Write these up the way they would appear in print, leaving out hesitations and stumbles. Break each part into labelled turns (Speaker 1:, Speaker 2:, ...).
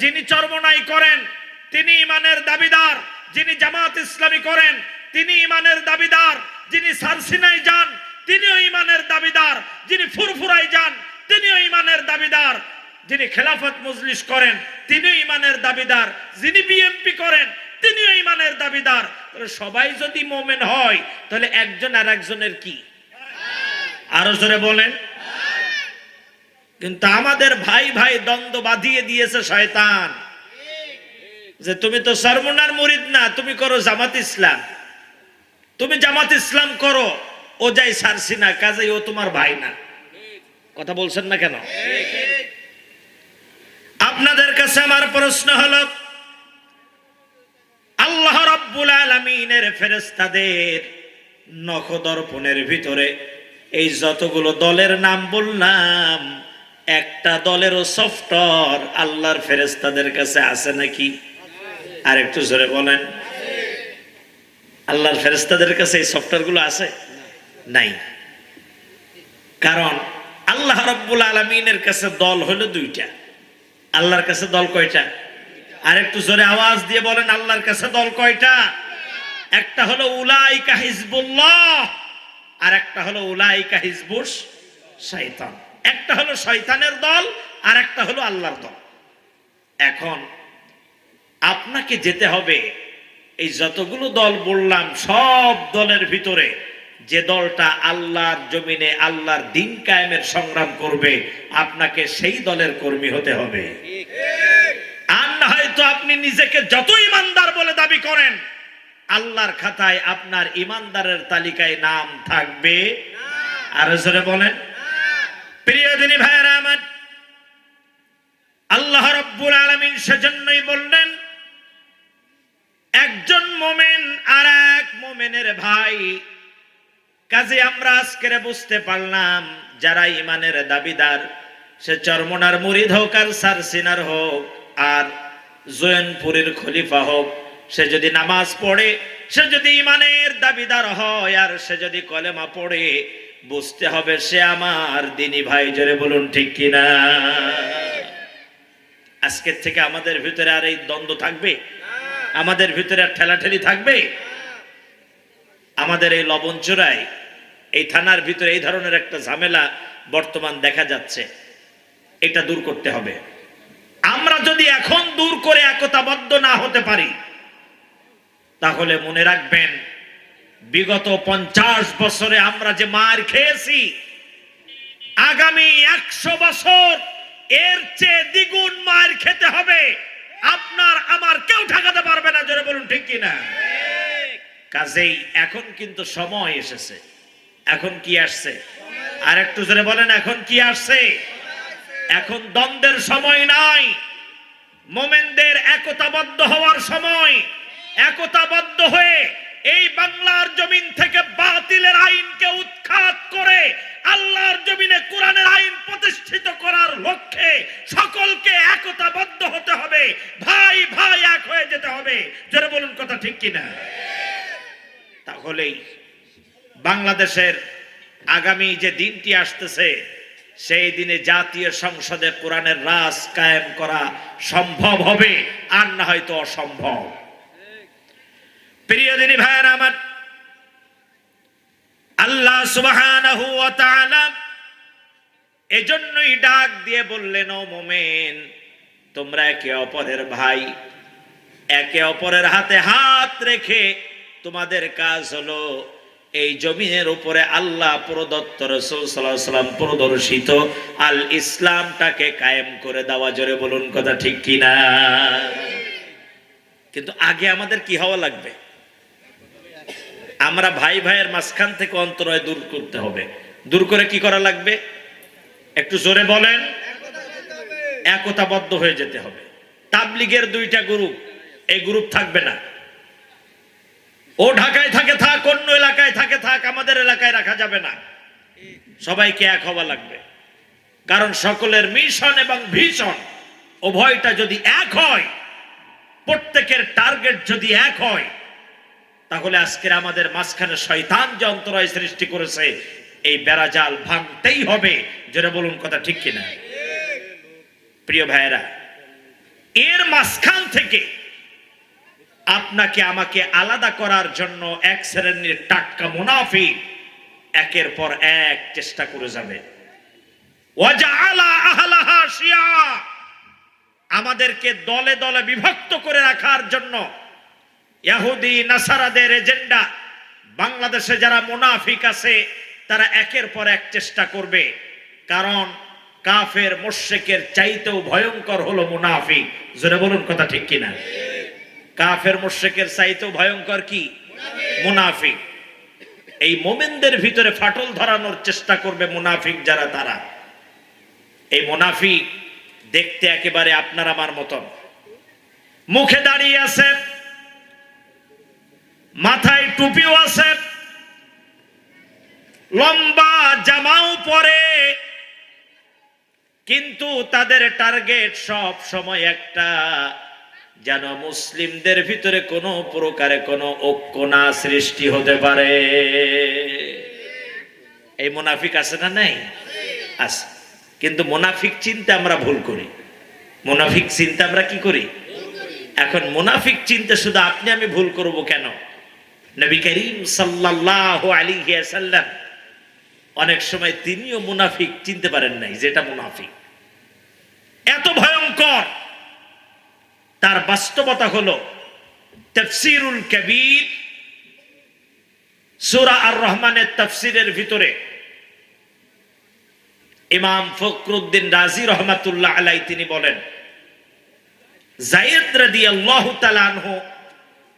Speaker 1: যিনি চরমনাই করেন তিনি ইমানের দাবিদার, যিনি জামাত ইসলামী করেন তিনি ইমানের দাবিদার, যিনি সারসিনায় যান তিনিও ইমানের দাবিদার, যিনি ফুরফুরায় যান তিনিও ইমানের দাবিদার, যিনি খেলাফত মজলিস করেন তিনিও ইমানের দাবিদার, যিনি বিএমপি করেন তিনিও ইমানের দাবিদার। সবাই যদি মোমেন হয় তাহলে একজন আর একজনের কি? আরো জোরে বলেন। কিন্তু আমাদের ভাই ভাই দ্বন্দ্ব বাঁধিয়ে দিয়েছে শয়তান, যে তুমি তো সরমুনার মুরিদ না, তুমি করো জামাত ইসলাম, তুমি জামাত ইসলাম করো, ও যাই সারসিনা, কাজেই ও তোমার ভাই না। কথা বলছেন না কেন? আপনাদের কাছে আমার প্রশ্ন হলো, আল্লাহ রাব্বুল আলামিনের ফেরেশতাদের নখদর্পণের ভিতরে এই যতগুলো দলের নাম বললাম, একটা দলেরও সফটওয়্যার আল্লাহর ফেরেশতাদের কাছে আছে নাকি? আর একটু জোরে বলেন। আল্লাহর ফেরেশতাদের কাছে এই সফটওয়্যারগুলো আছে? নাই। কারণ আল্লাহ রাব্বুল আলামিনের কাছে দল হলো দুইটা, আল্লাহর কাছে দল কয়টা? আর একটু জোরে আওয়াজ দিয়ে বলেন, আল্লাহর কাছে দল কয়টা? একটা হলো উলাইকা হিজবুল্লাহ, আর একটা হলো উলাইকা হিজবুশ শয়তান। একটা হলো শয়তানের দল আর একটা হলো আল্লাহর দল। এখন আপনাকে যেতে হবে এই যতগুলো দল বললাম সব দলের ভিতরে যে দলটা আল্লাহর জমিনে আল্লাহর দ্বীন কায়েমের সংগ্রাম করবে, আপনাকে সেই দলের কর্মী হতে হবে। আর না হয়তো আপনি নিজেকে যত ইমানদার বলে দাবি করেন, আল্লাহর খাতায় আপনার ইমানদারের তালিকায় নাম থাকবে আর জোরে বলেন। প্রিয় দিনী ভাইয়েরা আমার, আল্লাহ রাব্বুল আলামিন সেজন্যই বললেন একজন মোমেন আর এক মোমেনের ভাই। কাজে আমরা আজকে বুঝতে পারলাম, যারা ইমানের দাবিদার, সে চরমনার মুরিদ হোক আর সারসিনার হোক আর জৈনপুরের খলিফা হোক, সে যদি নামাজ পড়ে, সে যদি ইমানের দাবিদার হয় আর সে যদি কলেমা পড়ে, বুঝতে হবে সে আমার দিনী ভাই। জোরে বলুন ঠিক কিনা? আজকের থেকে আমাদের ভিতরে আর এই দ্বন্দ্ব থাকবে? আমাদের ভিতরে আর ঠেলাঠেলি থাকবে? আমাদের এই লবণচূড়ায় এই থানার ভিতরে এই ধরনের একটা ঝামেলা বর্তমান দেখা যাচ্ছে, এটা দূর করতে হবে। আমরা যদি এখন দূর করে একতাবদ্ধ না হতে পারি, তাহলে মনে রাখবেন বিগত 50 বছরে আমরা যে মার খেয়েছি, আগামী 100 বছর এর চেয়ে দ্বিগুণ মার খেতে হবে। আপনার আমার কেউ ঠেকাতে পারবে না। জোরে বলুন ঠিক কিনা? কাজেই এখন কিন্তু সময় এসেছে। এখন কি আসছে? আর একটু জোরে বলেন, এখন কি আসছে? এখন দ্বন্দ্বের সময় নাই, মোমেনদের একতাবদ্ধ হওয়ার সময়। একতাবদ্ধ হয়ে এই বাংলার জমিন থেকে বাতিলের আইনকে উৎখাত করে আল্লাহর জমিনে কোরআনের আইন প্রতিষ্ঠিত করার লক্ষ্যে সকলকে একতাবদ্ধ হতে হবে। ভাই ভাই এক হয়ে যেতে হবে। জোরে বলুন কথা ঠিক কিনা? তাহলেই বাংলাদেশের আগামী যে দিনটি আসতেছে, সেই দিনে জাতীয় সংসদে কোরআনের রাজ কায়েম করা সম্ভব হবে, আর না হয়তো অসম্ভব। প্রিয় দিনী ভাইয়েরা আমার, আল্লাহ সুবহানাহু ওয়া তাআলা এজন্যই ডাক দিয়ে বললেন, ও মুমিন, তোমরা একে অপরের ভাই, একে অপরের হাতে হাত রেখে তোমাদের কাজ হলো এই জমিনের উপরে আল্লাহ প্রদত্ত, রাসূল সাল্লাল্লাহু আলাইহি ওয়াসাল্লাম প্রদর্শিত আল ইসলামটাকে কায়েম করে দেওয়া। জোরে বলুন কথা ঠিক কিনা? কিন্তু আগে আমাদের কি হওয়া লাগবে? আমরা ভাই ভাইয়ের মাঝখান থেকে অন্তরায় দূর করতে হবে। দূর করে কি করা লাগবে? একটু জোরে বলেন। একতাবদ্ধ হয়ে যেতে হবে। তাবলীগের 2টা গ্রুপ, এই গ্রুপ থাকবে না। ও ঢাকায় থাকে থাক, অন্য এলাকায় থাকে থাক, আমাদের এলাকায় রাখা যাবে না। সবাইকে এক হওয়া লাগবে। কারণ সকলের মিশন এবং ভিশন উভয়টা যদি এক হয়, প্রত্যেকের টার্গেট যদি এক হয়, তাহলে আজকের আমাদের মাঝখানে শয়তান যে অন্তরায় সৃষ্টি করেছে, এই বেড়াজাল ভাঙতেই হবে। জোরে বলুন কথা ঠিক কিনা? প্রিয় ভাইয়েরা, এর মাঝখান থেকে আপনাকে আমাকে আলাদা করার জন্য এক শ্রেণীর টাটকা মুনাফিক একের পর এক চেষ্টা করে যাবে। ওয়াজআলা আহলাহা শিয়া, আমাদেরকে দলে দলে বিভক্ত করে রাখার জন্য ইহুদি নাসারাদের এজেন্ডা। বাংলাদেশে যারা মুনাফিক আছে তারা একের পর এক চেষ্টা করবে, কারণ কাফের মুশরিকের চাইতেও ভয়ঙ্কর হলো মুনাফিক। জোরে বলুন কথা ঠিক কিনা? কাফের মুশরিকের চাইতেও ভয়ঙ্কর কি? মুনাফিক। এই মুমিনদের ভিতরে ফাটল ধরানোর চেষ্টা করবে মুনাফিক যারা, তারা। এই মুনাফিক দেখতে একেবারে আপনার আমার মতন, মুখে দাঁড়িয়ে আছে, মাথায় টুপিও আছে, লম্বা জামাও পরে, কিন্তু তাদের টার্গেট সব সময় একটা, যেন মুসলিমদের ভিতরে কোনো প্রকারে কোনো ঐক্য না সৃষ্টি হতে পারে। এই মুনাফিক আছে না? নাই? আছে। কিন্তু মুনাফিক চিন্তা আমরা ভুল করি। মুনাফিক চিন্তা আমরা কি করি? এখন মুনাফিক চিন্তা শুধু আপনি আমি ভুল করব কেন? নবী করিম সাল্লাল্লাহু আলাইহি ওয়াসাল্লাম অনেক সময় তিনিও মুনাফিক চিনতে পারেন নাই, যেটা মুনাফিক এত ভয়ঙ্কর। তার বাস্তবতা হলো তাফসীরুল কবীর সূরা আর রহমানের তাফসীরের ভিতরে ইমাম ফখরুদ্দিন রাজি রহমাতুল্লাহ আলাইহি তিনি বলেন, যায়েদ রাদিয়াল্লাহু তাআলা আনহু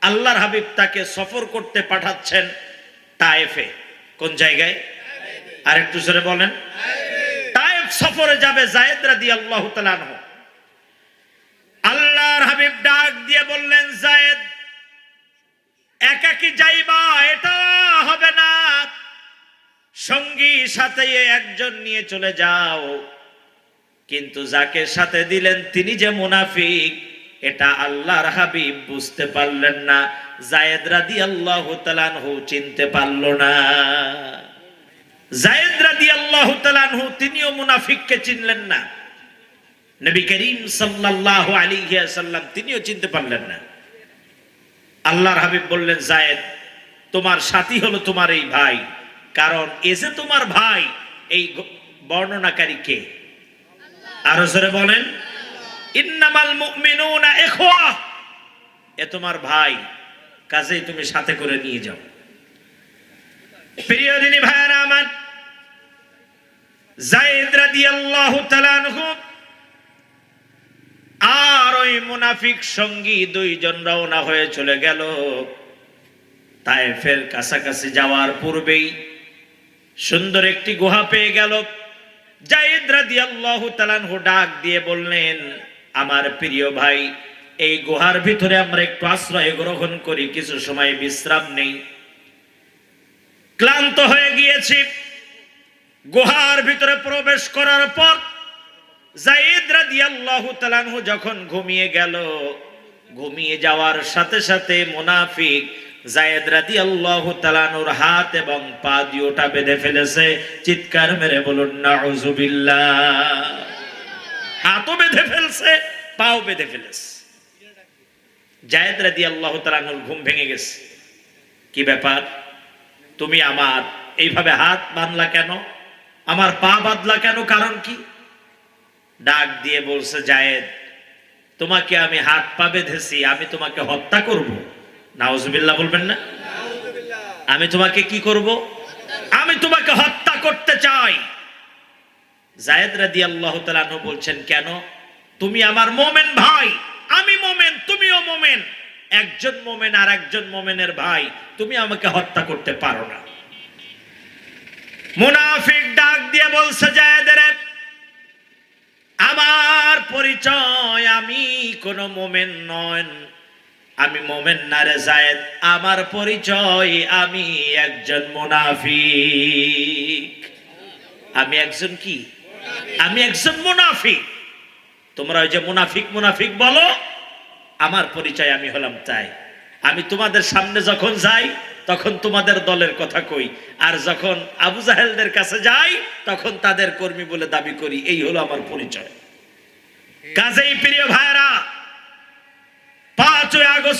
Speaker 1: আল্লাহর হাবিব তাকে সফর করতে পাঠাচ্ছেন তায়েফে। কোন জায়গায়? আর একটু জোরে বলেন। তায়েফ সফরে যাবে যায়েদ রাদিয়াল্লাহু তাআলা আনহু। আল্লাহর হাবিব ডাক দিয়ে বললেন, যায়েদ একাকি যাইবা, এটা হবে না, সঙ্গী সাথে একজন নিয়ে চলে যাও। কিন্তু যাকে সাথে দিলেন তিনি যে মুনাফিক, এটা আল্লাহর হাবিব বুঝতে পারলেন না, যায়েদ রাদিয়াল্লাহু তাআলা আনহু চিনতে পারল না। যায়েদ রাদিয়াল্লাহু তাআলা আনহু তিনিও মুনাফিককে চিনলেন না। নবী করিম সাল্লাল্লাহু আলাইহি ওয়াসাল্লাম তিনিও চিনতে পারলেন না। আল্লাহর হাবিব বললেন, যায়েদ তোমার সাথী হলো তোমার এই ভাই, কারণ এ যে তোমার ভাই, এই বর্ণনাকারী কে? আরো জোরে বলেন, ইন্নামাল মুমিনুনা ইখওয়া, এ তোমার ভাই, কাজেই তুমি সাথে করে নিয়ে যাও। প্রিয় দিনী ভাইরা আমার, যায়েদ রাদিয়াল্লাহু তাআলা আনহু আর ওই মুনাফিক সঙ্গী দুইজন রওনা হয়ে চলে গেল। তায়েফের কাছাকাছি যাওয়ার পূর্বেই সুন্দর একটি গুহা পেয়ে গেল। যায়েদ রাদিয়াল্লাহু তাআলা আনহু ডাক দিয়ে বললেন, আমার প্রিয় ভাই, এই গুহার ভিতরে আমরা একটু আশ্রয় গ্রহণ করি, কিছু সময় বিশ্রাম নেই, ক্লান্ত হয়ে গিয়েছি। গুহার ভিতরে প্রবেশ করার পর যায়েদ রাদিয়াল্লাহু তাআলা আনহু যখন ঘুমিয়ে গেল, ঘুমিয়ে যাওয়ার সাথে সাথে মুনাফিক যায়েদ রাদিয়াল্লাহু তাআলা আনহুর হাত এবং পা দুটোটা বেঁধে ফেলেছে। চিৎকার মেরে বলুন নাউযুবিল্লাহ। হাতও বেঁধে ফেলছে, পাও বেঁধে ফেলেছে। যায়েদ রাদিয়াল্লাহু তাআলা আনহুর ঘুম ভেঙে গেছে। কি ব্যাপার, তুমি আমার এইভাবে হাত বাঁধলা কেন, আমার পা বাঁধলা কেন, কারণ কি? ডাক দিয়ে বলছে, যায়েদ তোমাকে আমি হাত পা বেঁধেছি, আমি তোমাকে হত্যা করব। নাউযুবিল্লাহ বলবেন না? আমি তোমাকে কি করব? আমি তোমাকে হত্যা করতে চাই। যায়েদ রাদিয়াল্লাহু তাআলা আনহু বলছেন, কেন? তুমি আমার মোমেন ভাই, আমি মোমেন, তুমিও মোমেন, একজন মোমেন আর একজন মোমেনের ভাই, তুমি আমাকে হত্যা করতে পারো না। মুনাফিক ডাক দিয়ে বলছে, যায়েদের আমার পরিচয়, আমি কোন মোমেন নয়, আমি মোমেন না রে যায়েদ, আমার পরিচয় আমি একজন মুনাফিক। আমি একজন কি? আমি একজন মুনাফিক। তোমরা ওই যে মুনাফিক মুনাফিক বলো, আমার পরিচয় আমি হলাম তাই। আমি তোমাদের সামনে যখন যাই তখন তোমাদের দলের কথা কই, আর যখন আবু জাহেলদের কাছে যাই তখন তাদের কর্মী বলে দাবি করি। এই হলো আমার পরিচয়। কাজেই প্রিয় ভাইরা,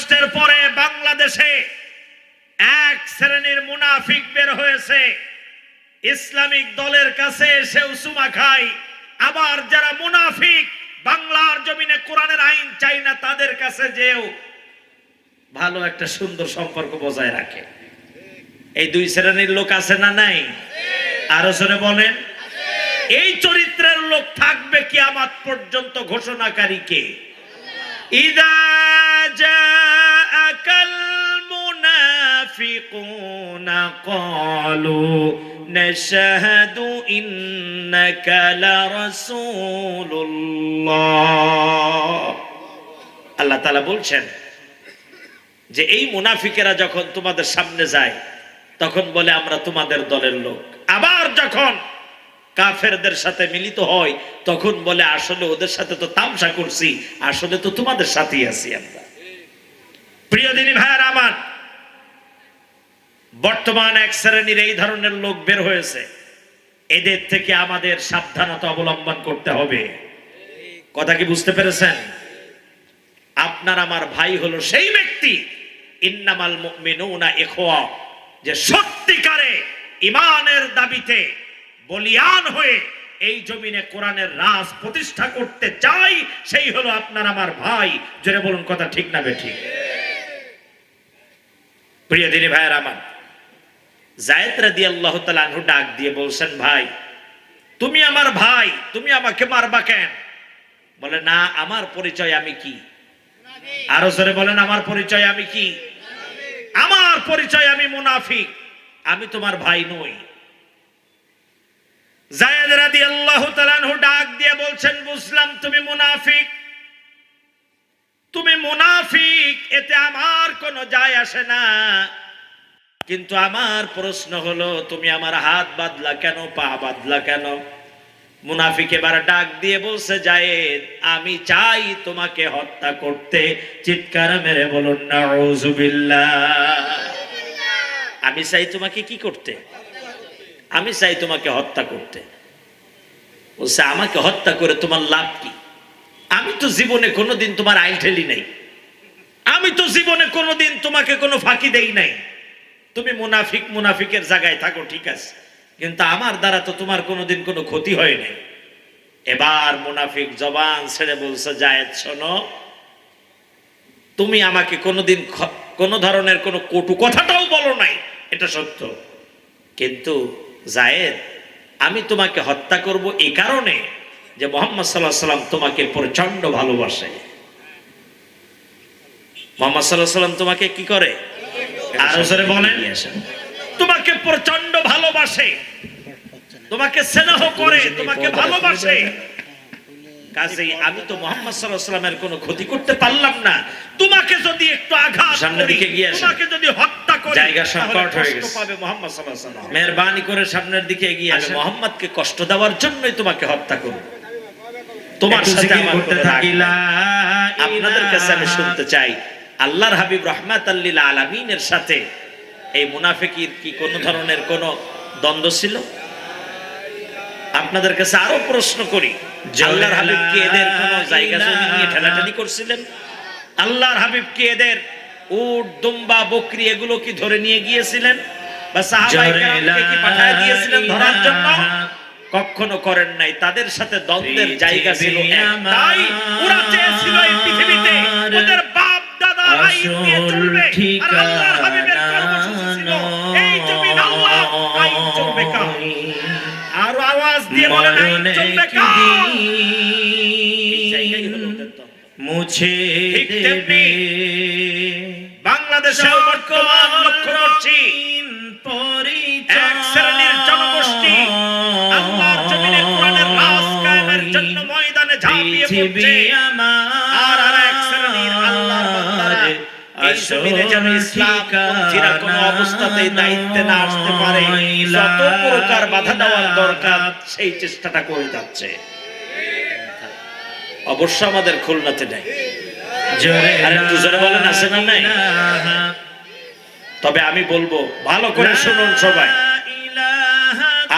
Speaker 1: আগস্টের পরে বাংলাদেশে এক শ্রেণীর মুনাফিক বের হয়েছে, ইসলামিক দলের কাছে এসেও চুমা খায়। আবার যারা মুনাফিক বাংলার জমিনে কোরআনের আইন চাই না, তাদের কাছে যেও ভালো একটা সুন্দর সম্পর্ক বজায় রাখে। এই দুই শ্রেণীর লোক আছে না নাই? আরো জোরে বলেন। এই চরিত্রের লোক থাকবে কিয়ামত পর্যন্ত ঘোষণাকারী কে? ইদা জাআকাল মুনাফিকুনা ক্বালু নাশহাদু ইন্নাকা লারাসূলুল্লাহ। আল্লাহ তাআলা বলছেন যে এই মুনাফিকেরা যখন তোমাদের সামনে যায় তখন বলে আমরা তোমাদের দলের লোক। আবার যখন কাফেরদের সাথে মিলিত হয় তখন বলে আসলে ওদের সাথে তো তামসা করছি, আসলে তো তোমাদের সাথেই আছি আমরা। প্রিয় দিনী ভাইয়েরা আমার, বর্তমান এক শ্রেণীর এই ধরনের লোক বের হয়েছে। এদের থেকে আমাদের সাবধানতা অবলম্বন করতে হবে। কথা কি বুঝতে পেরেছেন? আপনার আমার ভাই হলো সেই ব্যক্তি, ইন্নামাল মুমিনুনা ইখওয়া, যে সত্যিকারে ঈমানের দাবিতে বলিয়ান হয়ে এই জমিনে কোরআনের রাজ প্রতিষ্ঠা করতে চাই, সেই হলো আপনার আমার ভাই। জোরে বলুন কথা ঠিক না বেঠিক? প্রিয় দিনী ভাইয়ের আমার, যায়েদ রাদিয়াল্লাহু তাআলা আনহু ডাক দিয়ে বলছেন, ভাই তুমি আমার ভাই, তুমি আমাকে মারবা কেন? বলে না, আমার পরিচয় আমি কি? আরো জোরে বলেন, আমার পরিচয় আমি কি? আমার পরিচয় আমি মুনাফিক, আমি তোমার ভাই নই। যায়েদ রাদিয়াল্লাহু তাআলা আনহু ডাক দিয়ে বলছেন, বুঝলাম তুমি মুনাফিক, তুমি মুনাফিক, এতে আমার কোনো যায় আসে না, কিন্তু আমার প্রশ্ন হলো তুমি আমার হাত বাঁধলা কেন, পা বাঁধলা কেন? মুনাফিক এবার ডাক দিয়ে বলছে, যায়েদ আমি চাই তোমাকে হত্যা করতে। চিৎকার মেরে বলুন নাউযুবিল্লাহ। আমি চাই তোমাকে কি করতে? আমি চাই তোমাকে হত্যা করতে। বলছে, আমাকে হত্যা করে তোমার লাভ কি? আমি তো জীবনে কোনোদিন তোমার আইল ঠেলি নাই, আমি তো জীবনে কোনোদিন তোমাকে কোনো ফাঁকি দেই নাই। তুমি মুনাফিক, মুনাফিকের জায়গায় থাকো ঠিক আছে, কিন্তু আমার দ্বারা তো তোমার কোনোদিন কোনো ক্ষতি হয় নাই। এবার মুনাফিক জবান ছেড়ে বলছে, যায়েদ শোনো, তুমি আমাকে কোনোদিন কোনো ধরনের কোনো কটু কথাটাও বলো নাই, এটা সত্য, কিন্তু যায়েদ আমি তোমাকে হত্যা করব এই কারণে যে মুহাম্মদ সাল্লাল্লাহু আলাইহি ওয়াসাল্লাম তোমাকে প্রচন্ড ভালোবাসে। মুহাম্মদ সাল্লাল্লাহু আলাইহি ওয়াসাল্লাম তোমাকে কি করে? আরো জোরে বলেন, তোমাকে প্রচন্ড ভালোবাসে, তোমাকে স্নেহ করে, তোমাকে ভালোবাসে। কাজেই আমি তো মুহাম্মদ সাল্লাল্লাহু আলাইহি ওয়াসাল্লামের কোনো ক্ষতি করতে পারলাম না। তোমাকে যদি একটু আঘাত সামনের দিকে গিয়ে আসে, তোমাকে যদি হত্যা করি, জায়গা সংকট হয়ে গেছে, কষ্ট পাবে মুহাম্মদ সাল্লাল্লাহু আলাইহি ওয়াসাল্লাম। মেহেরবানি করে সামনের দিকে এগিয়ে আসে, মুহাম্মদকে কষ্ট দেওয়ার জন্যই তোমাকে হত্যা করব। তোমার সাথে আমার করতে থাকিলা। আপনাদের কাছে আমি শুনতে চাই, আল্লাহর হাবিব রাহমাতাল লিল আলামিনের সাথে এই মুনাফিকের কি কোন ধরনের কোন দ্বন্দ্ব ছিল? আপনাদের কাছে আরো প্রশ্ন করি, আল্লাহর হাবিব কি এদের কোন জায়গা জমি নিয়ে ঠেলাঠেলি করছিলেন? আল্লাহর হাবিব কি এদের উট, দুম্বা, বকরি এগুলো কি ধরে নিয়ে গিয়েছিলেন? বা সাহাবায়ে কেরামকে কি পাঠিয়ে দিয়েছিলেন ধরার জন্য? কখনো করেন নাই। তাদের সাথে দ্বন্দ্বের জায়গা ছিল একটাই, ওরা চেয়েছিল এই পৃথিবীতে ওদের বাপ দাদা আইন দিয়ে চলবে, আর আল্লাহর হাবিবের কর্মসূচি ছিল এই জমিন আল্লাহ আইন চলবে কার? আর আওয়াজ দিয়ে বলেন আইন চলবে কার? এই জায়গায় হলো ওদের দ্বন্দ্ব। মুছে দেবে বাংলাদেশে বর্তমান লক্ষ্য করছি এক শ্রেণীর জনগোষ্ঠী আল্লাহর জমিনে কোরআনের রাজ কায়েমের জন্য ময়দানে ঝাঁপিয়ে পড়ছে, আর আরেক শ্রেণীর আল্লাহর বান্দারা এই জমিনে যেন ইসলামপন্থীরা কোনো অবস্থাতেই দায়িত্বে না আসতে পারে, যত প্রকার বাধা দেওয়ার দরকার সেই চেষ্টাটা করে যাচ্ছে। অবশ্য আমাদের খুলনাতে নাই, আর একটু জোরে বলেন আছে না নাই? তবে আমি বলবো ভালো করে শুনুন সবাই,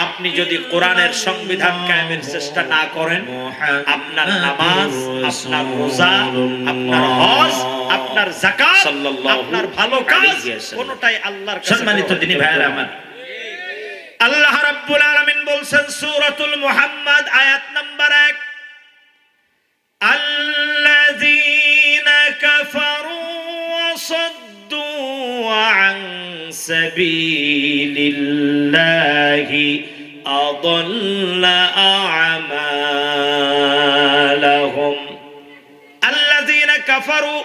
Speaker 1: আপনি যদি কোরআনের সংবিধান কায়েমের চেষ্টা না করেন, আপনার নামাজ, আপনার রোজা, আপনার হজ, আপনার আপনার যাকাত, আপনার ভালো কাজ কোনটাই আল্লাহর কাছে। সম্মানিত দিনী ভাইরা আমার, আল্লাহ রাব্বুল আলামিন বলছেন সূরাতুল মুহাম্মদ আয়াত নাম্বার 1, আল্লাযীনা কাফারু ওয়া সাদ্দু আন সাবিলিল্লাহি আযাল্লা আমালাহুম। আল্লাযীনা কাফারু,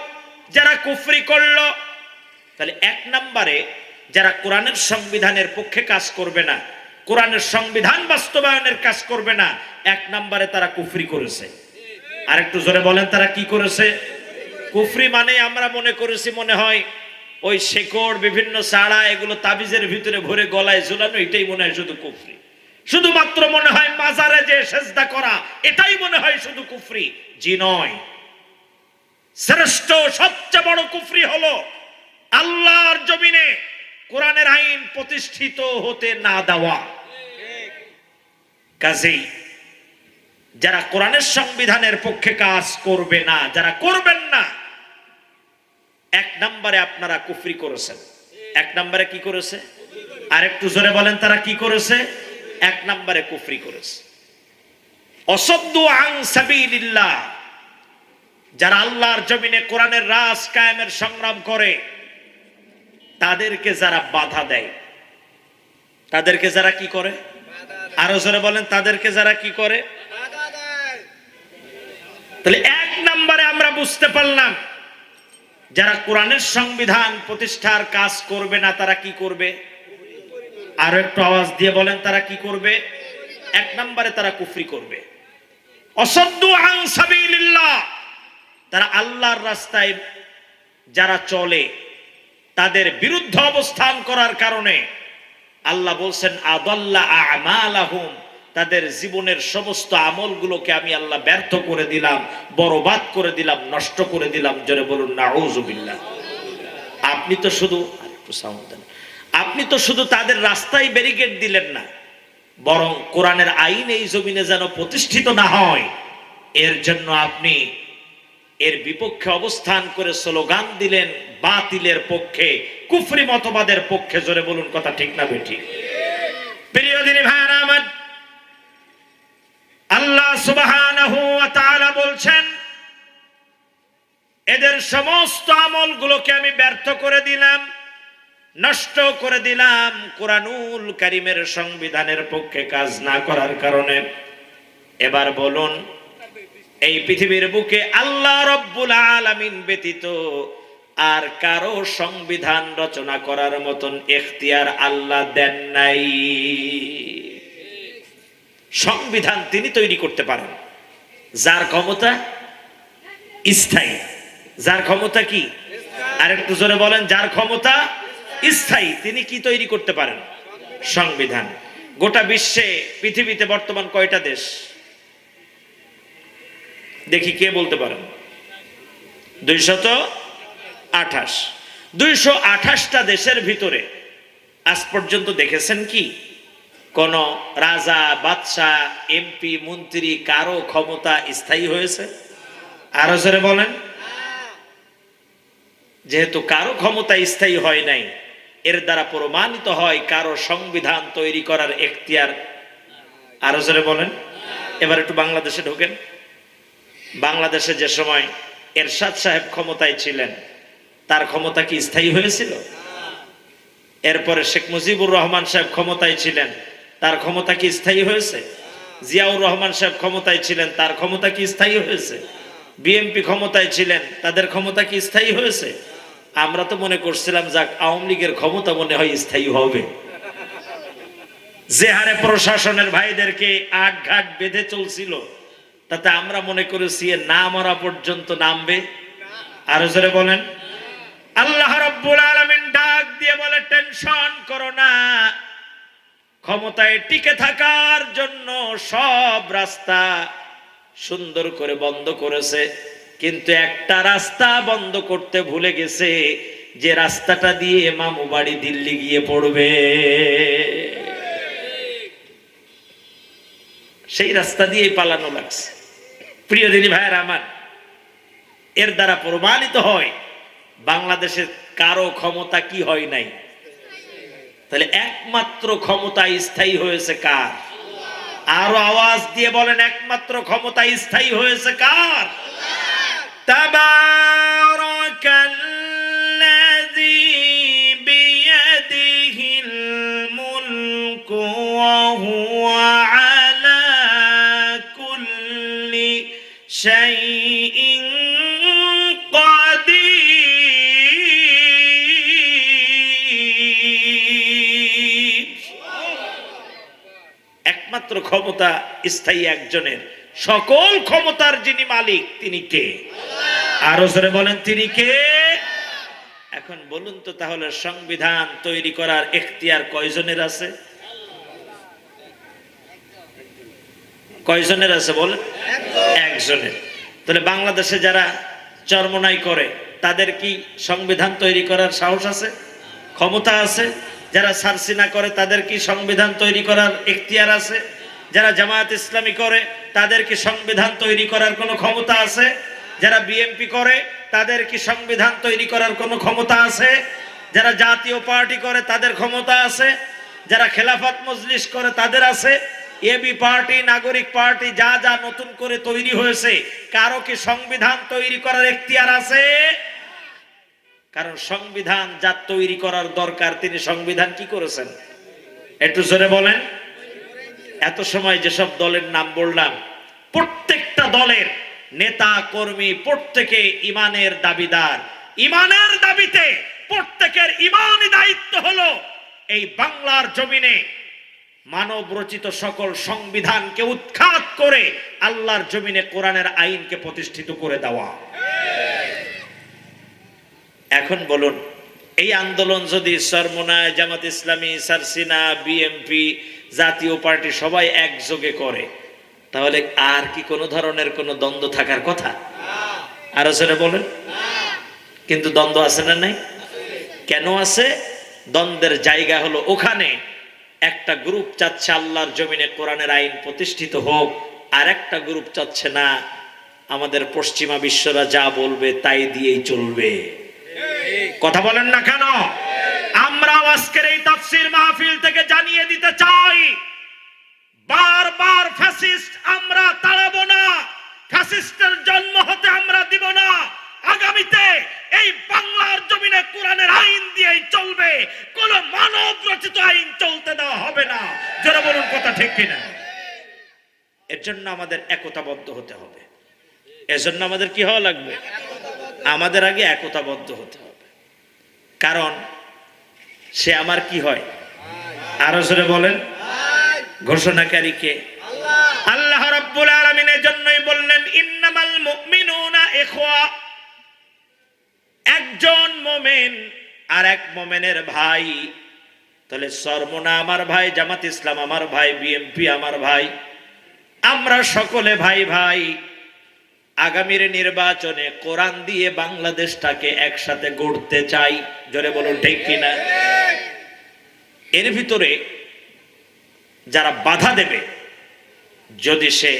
Speaker 1: যারা কুফরি করলো। তাহলে 1 নম্বরে যারা কোরআনের সংবিধানের পক্ষে কাজ করবে না, কোরআনের সংবিধান বাস্তবায়নের কাজ করবে না, 1 নম্বরে তারা কুফরি করেছে। আর একটু জোরে বলেন তারা কি করেছে? কুফরি মানে আমরা মনে করেছি মনে হয় ওই শেকড় বিভিন্ন চাড়া এগুলো তাবিজের ভিতরে ভরে গলায় ঝুলানো, এটাই মনে হয় শুধু কুফরি। শুধুমাত্র মনে হয় মাজারে যে সেজদা করা, এটাই মনে হয় শুধু কুফরি। জি নয়, শ্রেষ্ঠ সবচেয়ে বড় কুফরি হলো আল্লাহর জমিনে কোরআনের আইন প্রতিষ্ঠিত হতে না দেওয়া। কাজেই যারা কোরআনের সংবিধানের পক্ষে কাজ করবে না, যারা করবেন না, 1 নম্বরে আপনারা কুফরি করেছেন। 1 নম্বরে কি করেছে? আর একটু জোরে বলেন তারা কি করেছে? 1 নম্বরে কুফরি করেছে। অসাদ্দু আন সাবিলিল্লাহ, যারা আল্লাহর জমিনে কোরআনের রাজ কায়েমের সংগ্রাম করে, তাদেরকে যারা বাধা দেয়, তাদেরকে যারা কি করে? আরো জোরে বলেন, তাদেরকে যারা কি করে? তাহলে 1 নম্বরে আমরা বুঝতে পারলাম যারা কোরআনের সংবিধান প্রতিষ্ঠার কাজ করবে না, তারা কি করবে? আরো একটু আওয়াজ দিয়ে বলেন তারা কি করবে? 1 নম্বরে তারা কুফরি করবে। অসাদ্দু আন সাবিলিল্লাহ, তারা আল্লাহর রাস্তায় যারা চলে তাদের বিরুদ্ধে অবস্থান করার কারণে আল্লাহ বলছেন আদাল্লা আমালাহুম, তাদের জীবনের সমস্ত আমলগুলোকে আমি আল্লাহ ব্যর্থ করে দিলাম, বরবাদ করে দিলাম, নষ্ট করে দিলাম। জোরে বলুন নাউযুবিল্লাহ। আপনি তো শুধু আপনি তো শুধু তাদের রাস্তায় ব্যারিকেড দিলেন না, বরং কোরআনের আইন এই জমিনে যেন প্রতিষ্ঠিত না হয় এর জন্য আপনি এর বিপক্ষে অবস্থান করে স্লোগান দিলেন বাতিলের পক্ষে, কুফরি মতবাদের পক্ষে। জোরে বলুন কথা ঠিক না বেঠিক? প্রিয় দিনী ভাইরা আমার, আল্লাহ সুবহানাহু ওয়া তাআলা বলছেন এদের সমস্ত আমলগুলোকে আমি ব্যর্থ করে দিলাম, নষ্ট করে দিলাম কোরআনুল কারীমের সংবিধানের পক্ষে কাজ না করার কারণে। এবার বলুন, এই পৃথিবীর বুকে আল্লাহ রাব্বুল আলামিন ব্যতীত আর কারো সংবিধান রচনা করার মতন ইখতিয়ার আল্লাহ দেন নাই। সংবিধান তিনি তৈরি করতে পারেন, যার ক্ষমতা স্থায়ী। যার ক্ষমতা কি? আর একটু জোরে বলেন, যার ক্ষমতা স্থায়ী। তিনি কি তৈরি করতে পারেন? সংবিধান। গোটা বিশ্বে পৃথিবীতে বর্তমান কয়টা দেশ? দেখি কে বলতে পারেন? 228। 228টা দেশের ভিতরে আজ পর্যন্ত দেখেছেন কি কোন রাজা, বাদশাহ, এমপি, মন্ত্রী কারো ক্ষমতা স্থায়ী হয়েছে? আরো জোরে বলেন। যেহেতু কারো ক্ষমতা স্থায়ী হয় নাই, এর দ্বারা প্রমাণিত হয় কারো সংবিধান তৈরি করার এখতিয়ার। আরো জোরে বলেন। এবার একটু বাংলাদেশে ঢোকেন। বাংলাদেশে যে সময় এরশাদ সাহেব ক্ষমতায় ছিলেন, তার ক্ষমতা কি স্থায়ী হয়েছিল? এরপরে শেখ মুজিবুর রহমান সাহেব ক্ষমতায় ছিলেন, তার ক্ষমতা কি স্থায়ী হয়েছে? জিয়াউর রহমান সাহেব ক্ষমতায় ছিলেন, তার ক্ষমতা কি স্থায়ী হয়েছে? বিএনপি ক্ষমতায় ছিলেন, তাদের ক্ষমতা কি স্থায়ী হয়েছে? আমরা তো মনে করছিলাম যাক আওয়ামী লীগের ক্ষমতা মনে হয় স্থায়ী হবে। যে হারে প্রশাসনের ভাইদেরকে আটঘাট বেঁধে চলছিল, তাতে আমরা মনে করেছি না মরা পর্যন্ত নামবে। আরো জোরে বলেন। আল্লাহ রাব্বুল আলামিন ডাক দিয়ে বলে, টেনশন করো না, ক্ষমতায় টিকে থাকার জন্য সব রাস্তা সুন্দর করে বন্ধ করেছে, কিন্তু একটা রাস্তা বন্ধ করতে ভুলে গেছে, যে রাস্তাটা দিয়ে মামু বাড়ি দিল্লি গিয়ে পড়বে, সেই রাস্তা দিয়েই পালানো লাগছে। প্রিয় দিনী ভাইয়েরা আমার, এর দ্বারা প্রমাণিত হয় বাংলাদেশে কারো ক্ষমতা কি হয় নাই? তাহলে একমাত্র ক্ষমতা স্থায়ী হয়েছে কার? আরো আওয়াজ দিয়ে বলেন, একমাত্র ক্ষমতা স্থায়ী হয়েছে কার? তাবারাকাল্লাযী বিয়াদিহিল মুলকু ওয়া হুয়া আলা কুল্লি শাইইন একমাত্র ক্ষমতা স্থায়ী একজনের, সকল ক্ষমতার যিনি মালিক তিনি কে? আরো জোরে বলেন, তিনি কে? এখন বলুন তো, তাহলে সংবিধান তৈরি করার এখতিয়ার কয়জনের আছে? কয়জনের আছে বলেন? একজনের। তাহলে বাংলাদেশে যারা চরমনাই করে তাদের কি সংবিধান তৈরি করার সাহস আছে, ক্ষমতা আছে? যারা সারসিনা করে তাদের কি সংবিধান তৈরি করার এখতিয়ার আছে? যারা জামায়াত ইসলামী করে তাদের কি সংবিধান তৈরি করার কোনো ক্ষমতা আছে? যারা বিএনপি করে তাদের কি সংবিধান তৈরি করার কোনো ক্ষমতা আছে? যারা জাতীয় পার্টি করে তাদের ক্ষমতা আছে? যারা খেলাফত মজলিস করে তাদের আছে? এবি পার্টি, নাগরিক পার্টি, যা যা নতুন করে তৈরি হয়েছে, কারো কি সংবিধান তৈরি করার এখতিয়ার আছে? কারণ সংবিধান যা তৈরি করার দরকার তিনি সংবিধান কি করেছেন? একটু জোরে বলেন। এত সময় যেসব দলের নাম বললাম, প্রত্যেকটা দলের নেতা কর্মী প্রত্যেকে ইমানের দাবিদার। ইমানের দাবিতে প্রত্যেকের ইমানি দায়িত্ব হলো এই বাংলার জমিনে মানব রচিত সকল সংবিধানকে উৎখাত করে আল্লাহর জমিনে কোরআনের আইনকে প্রতিষ্ঠিত করে দেওয়া। এখন বলুন, এই আন্দোলন যদি চরমনায়, জামাত ইসলামী, সারসিনা, বিএনপি, জাতীয় পার্টি সবাই একযোগে করে, তাহলে আর কি কোনো ধরনের কোনো দ্বন্দ্ব থাকার কথা? আর আসলে বলেন, কিন্তু দ্বন্দ্ব আছে না নাই? কেন আছে? দ্বন্দ্বের জায়গা হলো ওখানে একটা গ্রুপ চাচ্ছে আল্লাহর জমিনে কোরআনের আইন প্রতিষ্ঠিত হোক, আর একটা গ্রুপ চাচ্ছে না আমাদের পশ্চিমা বিশ্বরা যা বলবে তাই দিয়েই চলবে। কথা বলেন না কেন? আমরা আজকের এই তাফসীর মাহফিল থেকে জানিয়ে দিতে চাই, বারবার ফ্যাসিস্ট আমরা তাড়াবো না, ফ্যাসিস্টের জন্ম হতে আমরা দিব না। আগামীতে এই বাংলার জমিনে কোরআনের আইন দিয়েই চলবে, কোন মানব রচিত আইন চলতে দেওয়া হবে না। যারা বলুন কথা ঠিক কিনা? এর জন্য আমাদের একতাবদ্ধ হতে হবে। এজন্য আমাদের কি হওয়া লাগবে? আমাদের আগে একতাবদ্ধ হতে হবে। কারণ সে আমার কি হয়? আরো জোরে বলেন, ঘোষণাকারী কে? আল্লাহ রাব্বুল আলামিন। এর জন্যই বললেন ইন্নামাল মুমিনুনা ইখওয়া, একজন মুমিন আর এক মুমিনের ভাই। তাহলে চরমনা আমার ভাই, জামাত ইসলাম আমার ভাই, বিএনপি আমার ভাই, আমরা সকলে ভাই ভাই। আগামীর নির্বাচনে কোরআন দিয়ে বাংলাদেশটাকে একসাথে গড়তে চাই। জোরে বলুন ঠিক কিনা? এর ভিতরে যারা বাধা দেবে, যদি সে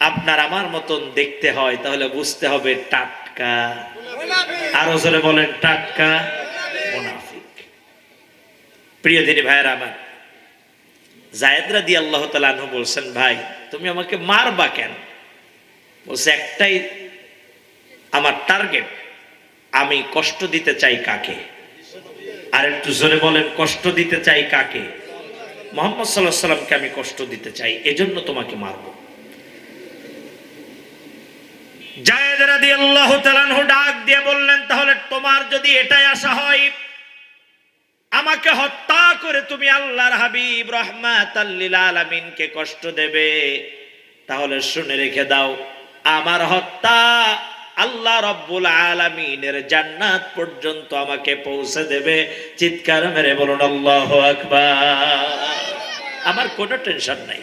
Speaker 1: আপনার আমার মতন দেখতে হয়, তাহলে বুঝতে হবে টাটকা, আরো জোরে বলেন টাটকা মুনাফিক। প্রিয় দিনী ভাইয়েরা আমার, যায়েদ রাদিয়াল্লাহু তাআলা আনহু বলছেন, ভাই তুমি আমাকে মারবা কেন? বলছে একটাই আমার টার্গেট, আমি কষ্ট দিতে চাই কাকে? আর একটু জোরে বলেন, কষ্ট দিতে চাই কাকে? মুহাম্মদ সাল্লাল্লাহু আলাইহি সাল্লামকে আমি কষ্ট দিতে চাই, এজন্য তোমাকে মারবো। যায়েদ রাদিয়াল্লাহু তাআলা আনহু ডাক দিয়ে বললেন, তাহলে তোমার যদি এটাই আশা হয় আমাকে হত্যা করে তুমি আল্লাহর হাবিব রাহমাতাল লিল আলামিনকে কষ্ট দেবে, তাহলে শুনে রেখে দাও, আমার হত্যা আল্লাহ রাব্বুল আলামিনের জান্নাত পর্যন্ত আমাকে পৌঁছে দেবে। চিৎকার মেরে বলুন আল্লাহু আকবার। আমার কোনো টেনশন নাই।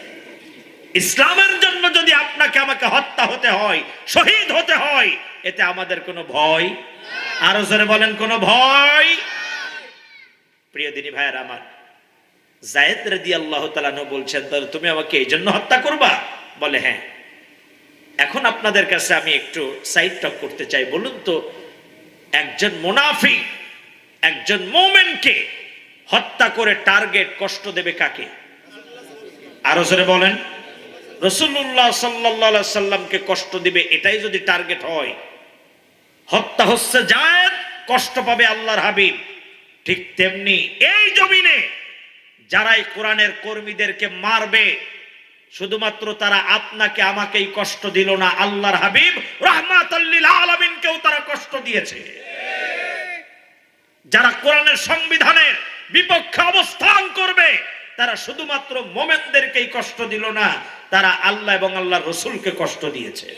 Speaker 1: ইসলামের জন্য যদি আপনাকে আমাকে হত্যা হতে হয়, শহীদ হতে হয়, এতে আমাদের কোনো ভয়? আরো জোরে বলেন, কোনো ভয়? প্রিয় দিনী ভাইয়ের আমার, যায়েদ রাদিয়াল্লাহু তাআলা আনহু বলছেন, তাহলে তুমি আমাকে এই জন্য হত্যা করবা? বলে হ্যাঁ। এখন আপনাদের কাছে আমি একটু সাইড টক করতে চাই। বলুন তো, একজন মুনাফিক একজন মুমিনকে হত্যা করে টার্গেট কষ্ট দেবে কাকে? আরো জোরে বলেন। রাসূলুল্লাহ সাল্লাল্লাহু আলাইহি সাল্লামকে কষ্ট দিবে, এটাই যদি টার্গেট হয়, হত্যা হচ্ছে জায়েদ, কষ্ট পাবে আল্লাহর হাবিব। ঠিক তেমনি এই জমিনে যারাই কোরআনের কর্মীদেরকে মারবে, শুধুমাত্র তারা আপনাকে আমাকেই কষ্ট দিল না, আল্লাহর হাবিব রাহমাতাল লিল আলামিনকেও তারা কষ্ট দিয়েছে। যারা কোরআনের সংবিধানের বিপক্ষে অবস্থান করবে, তারা শুধুমাত্র মোমেনদেরকেই কষ্ট দিল না, তারা আল্লাহ এবং আল্লাহর রাসূলকে কষ্ট দিয়েছে।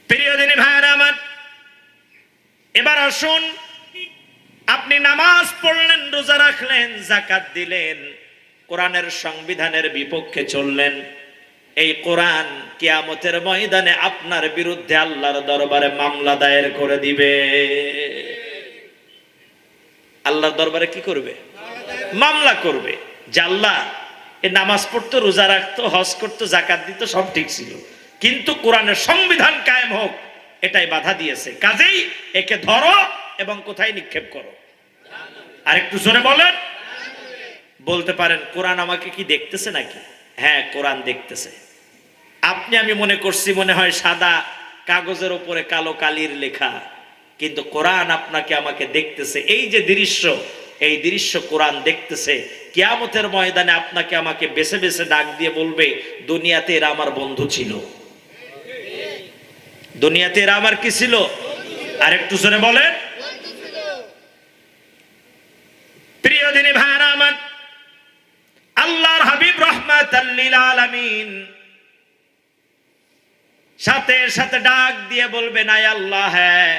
Speaker 1: প্রিয় দিনী ভাইরা আমার, এবার আসুন, আপনি নামাজ পড়লেন, রোজা রাখলেন, যাকাত দিলেন, কোরআনের সংবিধানের বিপক্ষে চললেন, এই কোরআন কিয়ামতের ময়দানে আপনার বিরুদ্ধে আল্লাহর দরবারে মামলা দায়ের করে দিবে। আল্লাহর দরবারে কি করবে? মামলা করবে যে আল্লাহ এ নামাজ পড়তো, রোজা রাখতো, হজ করতো, যাকাত দিত, সব ঠিক ছিল, কিন্তু কোরআনের সংবিধান কায়েম হোক এটাই বাধা দিয়েছে, কাজেই একে ধরো এবং কোথায় নিক্ষেপ করো? আর একটু জোরে বলেন। বলতে পারেন কোরআন আমাকে কি দেখতেছে নাকি? হ্যাঁ, কোরআন দেখতেছে। আপনি আমি মনে করছি মনে হয় সাদা কাগজের উপরে কালো কালির লেখা, কিন্তু কোরআন আপনাকে আমাকে দেখতেছে। এই যে দৃশ্য, এই দৃশ্য কোরআন দেখতেছে। কিয়ামতের ময়দানে আপনাকে আমাকে বেছে বেছে ডাক দিয়ে বলবে, দুনিয়াতে এরা আমার বন্ধু ছিল, দুনিয়াতে এরা আমার কি ছিল? আর একটু জোরে বলেন। প্রিয় দিনী ভাইরা আমার, আল্লাহর হাবিব রাহমাতাল লিল আলামিন সাথে সাথে ডাক দিয়ে বলবেন, আয় আল্লাহ, হ্যাঁ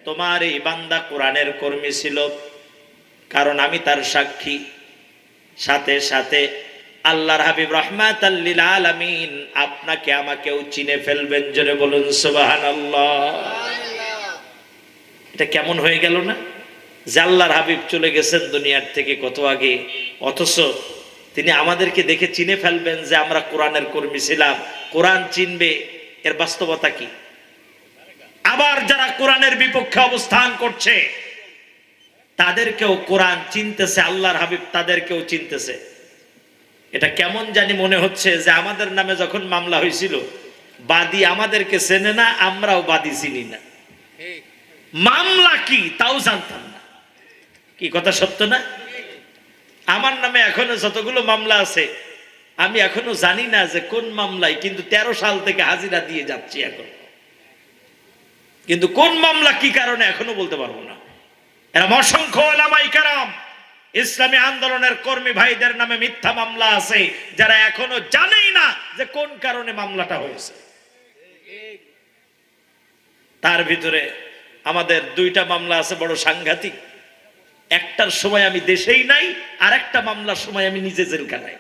Speaker 1: তোমার এই বান্দা কোরআনের কর্মী ছিল, কারণ আমি তার সাক্ষী। সাথে সাথে আল্লাহর হাবিব রাহমাতাল লিল আলামিন আপনাকে আমাকেও চিনে ফেলবেন। জোরে বলুন সুবহানাল্লাহ। এটা কেমন হয়ে গেল না যে আল্লাহর হাবিব চলে গেছেন দুনিয়ার থেকে কত আগে, অথচ তিনি আমাদেরকে দেখে চিনে ফেলবেন যে আমরা কোরআনের কর্মী ছিলাম। কোরআন চিনবে, এর বাস্তবতা কি? আবার যারা কোরআনের বিপক্ষে অবস্থান করছে তাদেরকেও কোরআন চিনতেছে, আল্লাহর হাবিব তাদেরকেও চিনতেছে। এটা কেমন জানি মনে হচ্ছে যে আমাদের নামে যখন মামলা হয়েছিল, বাদী আমাদেরকে চেনে না, আমরাও বাদী চিনি না, মামলা কি তাও জানতাম না। কি কথা সত্য না? আমার নামে এখনো যতগুলো মামলা আছে আমি এখনো জানি না যে কোন মামলায়, কিন্তু 13 সাল থেকে হাজিরা দিয়ে যাচ্ছি এখন, কিন্তু কোন মামলা কি কারণে এখনো বলতে পারবো না। এরা অসংখ্য ওলামায়ে কেরাম, ইসলামী আন্দোলনের কর্মী ভাইদের নামে মিথ্যা মামলা আছে, যারা এখনো জানেই না যে কোন কারণে মামলাটা হয়েছে। তার ভিতরে আমাদের 2টা মামলা আছে বড় সাংঘাতিক। একটার সময় আমি দেশেই নাই, আর একটা মামলার সময় আমি নিজে জেলখানায়,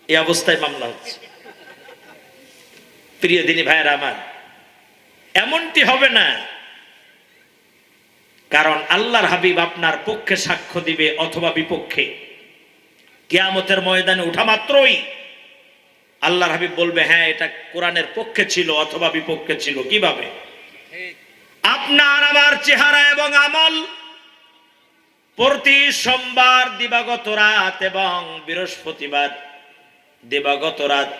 Speaker 1: এই অবস্থায় মামলা হচ্ছে। প্রিয় দিনী ভাইয়েরা আমার, এমনটি হবে না, কারণ আল্লাহর হাবিব আপনার পক্ষে সাক্ষ্য দিবে অথবা বিপক্ষে। কিয়ামতের ময়দানে ওঠা মাত্রই আল্লাহর হাবিব বলবে, হ্যাঁ এটা কোরআনের পক্ষে ছিল অথবা বিপক্ষে ছিল। কিভাবে? আপনার আমার চেহারা এবং আমল প্রতি সোমবার দিবাগত রাত এবং বৃহস্পতিবার দিবাগত রাত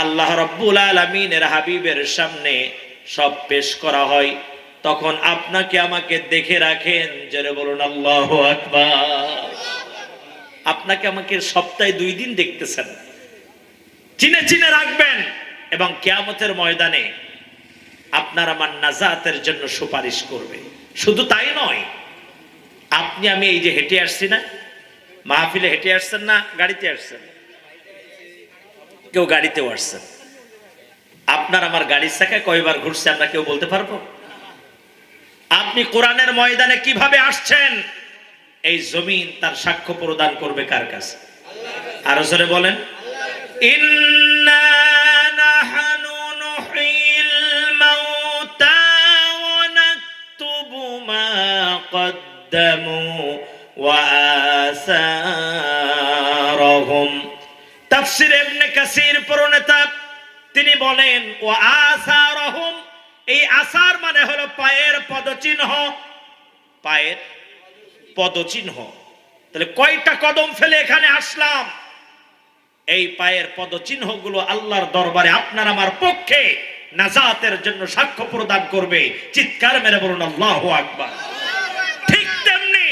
Speaker 1: আল্লাহ রাব্বুল আলামিনের হাবিবের সামনে সব পেশ করা হয়। তখন আপনাকে আমাকে দেখে রাখেন, যারা বলুন আল্লাহু আকবার। আপনাকে আমাকে সপ্তাহে 2 দিন দেখতেছেন, চিনে চিনে রাখবেন, এবং কিয়ামতের ময়দানে আপনার আমার নাজাতের জন্য সুপারিশ করবে। শুধু তাই নয়, আপনি আমি এই যে হেঁটে আসছি না, মাহফিলে হেঁটে আসছেন না গাড়িতে আসছেন? কেউ গাড়িতেও আসছেন। আপনার আমার গাড়ির চাকায় কয়বার ঘুরছে আমরা কেউ বলতে পারবো? আপনি কোরআনের ময়দানে কিভাবে আসছেন, এই জমিন তার সাক্ষ্য প্রদান করবে কার কাছে? আরো জোরে বলেন। ইন্না নাহনু নুহয়িল মাউতা ওয়া নাকতুবু মা কদ্দামু ওয়া আসারহুম। তাফসীর ইবনে কাসির প্রণেতা তিনি বলেন, ওয়া আসারহুম, এই আসার মানে হলো পায়ের পদচিহ্ন, পায়ের পদচিহ্ন। তাহলে কয়টা কদম ফেলে এখানে আসলাম? এই পায়ের পদচিহ্নগুলো আল্লাহর দরবারে আপনার আমার পক্ষে নাজাতের জন্য সাক্ষ্য প্রদান করবে। চিৎকার মেরে বলুন আল্লাহু আকবার। ঠিক তেমনি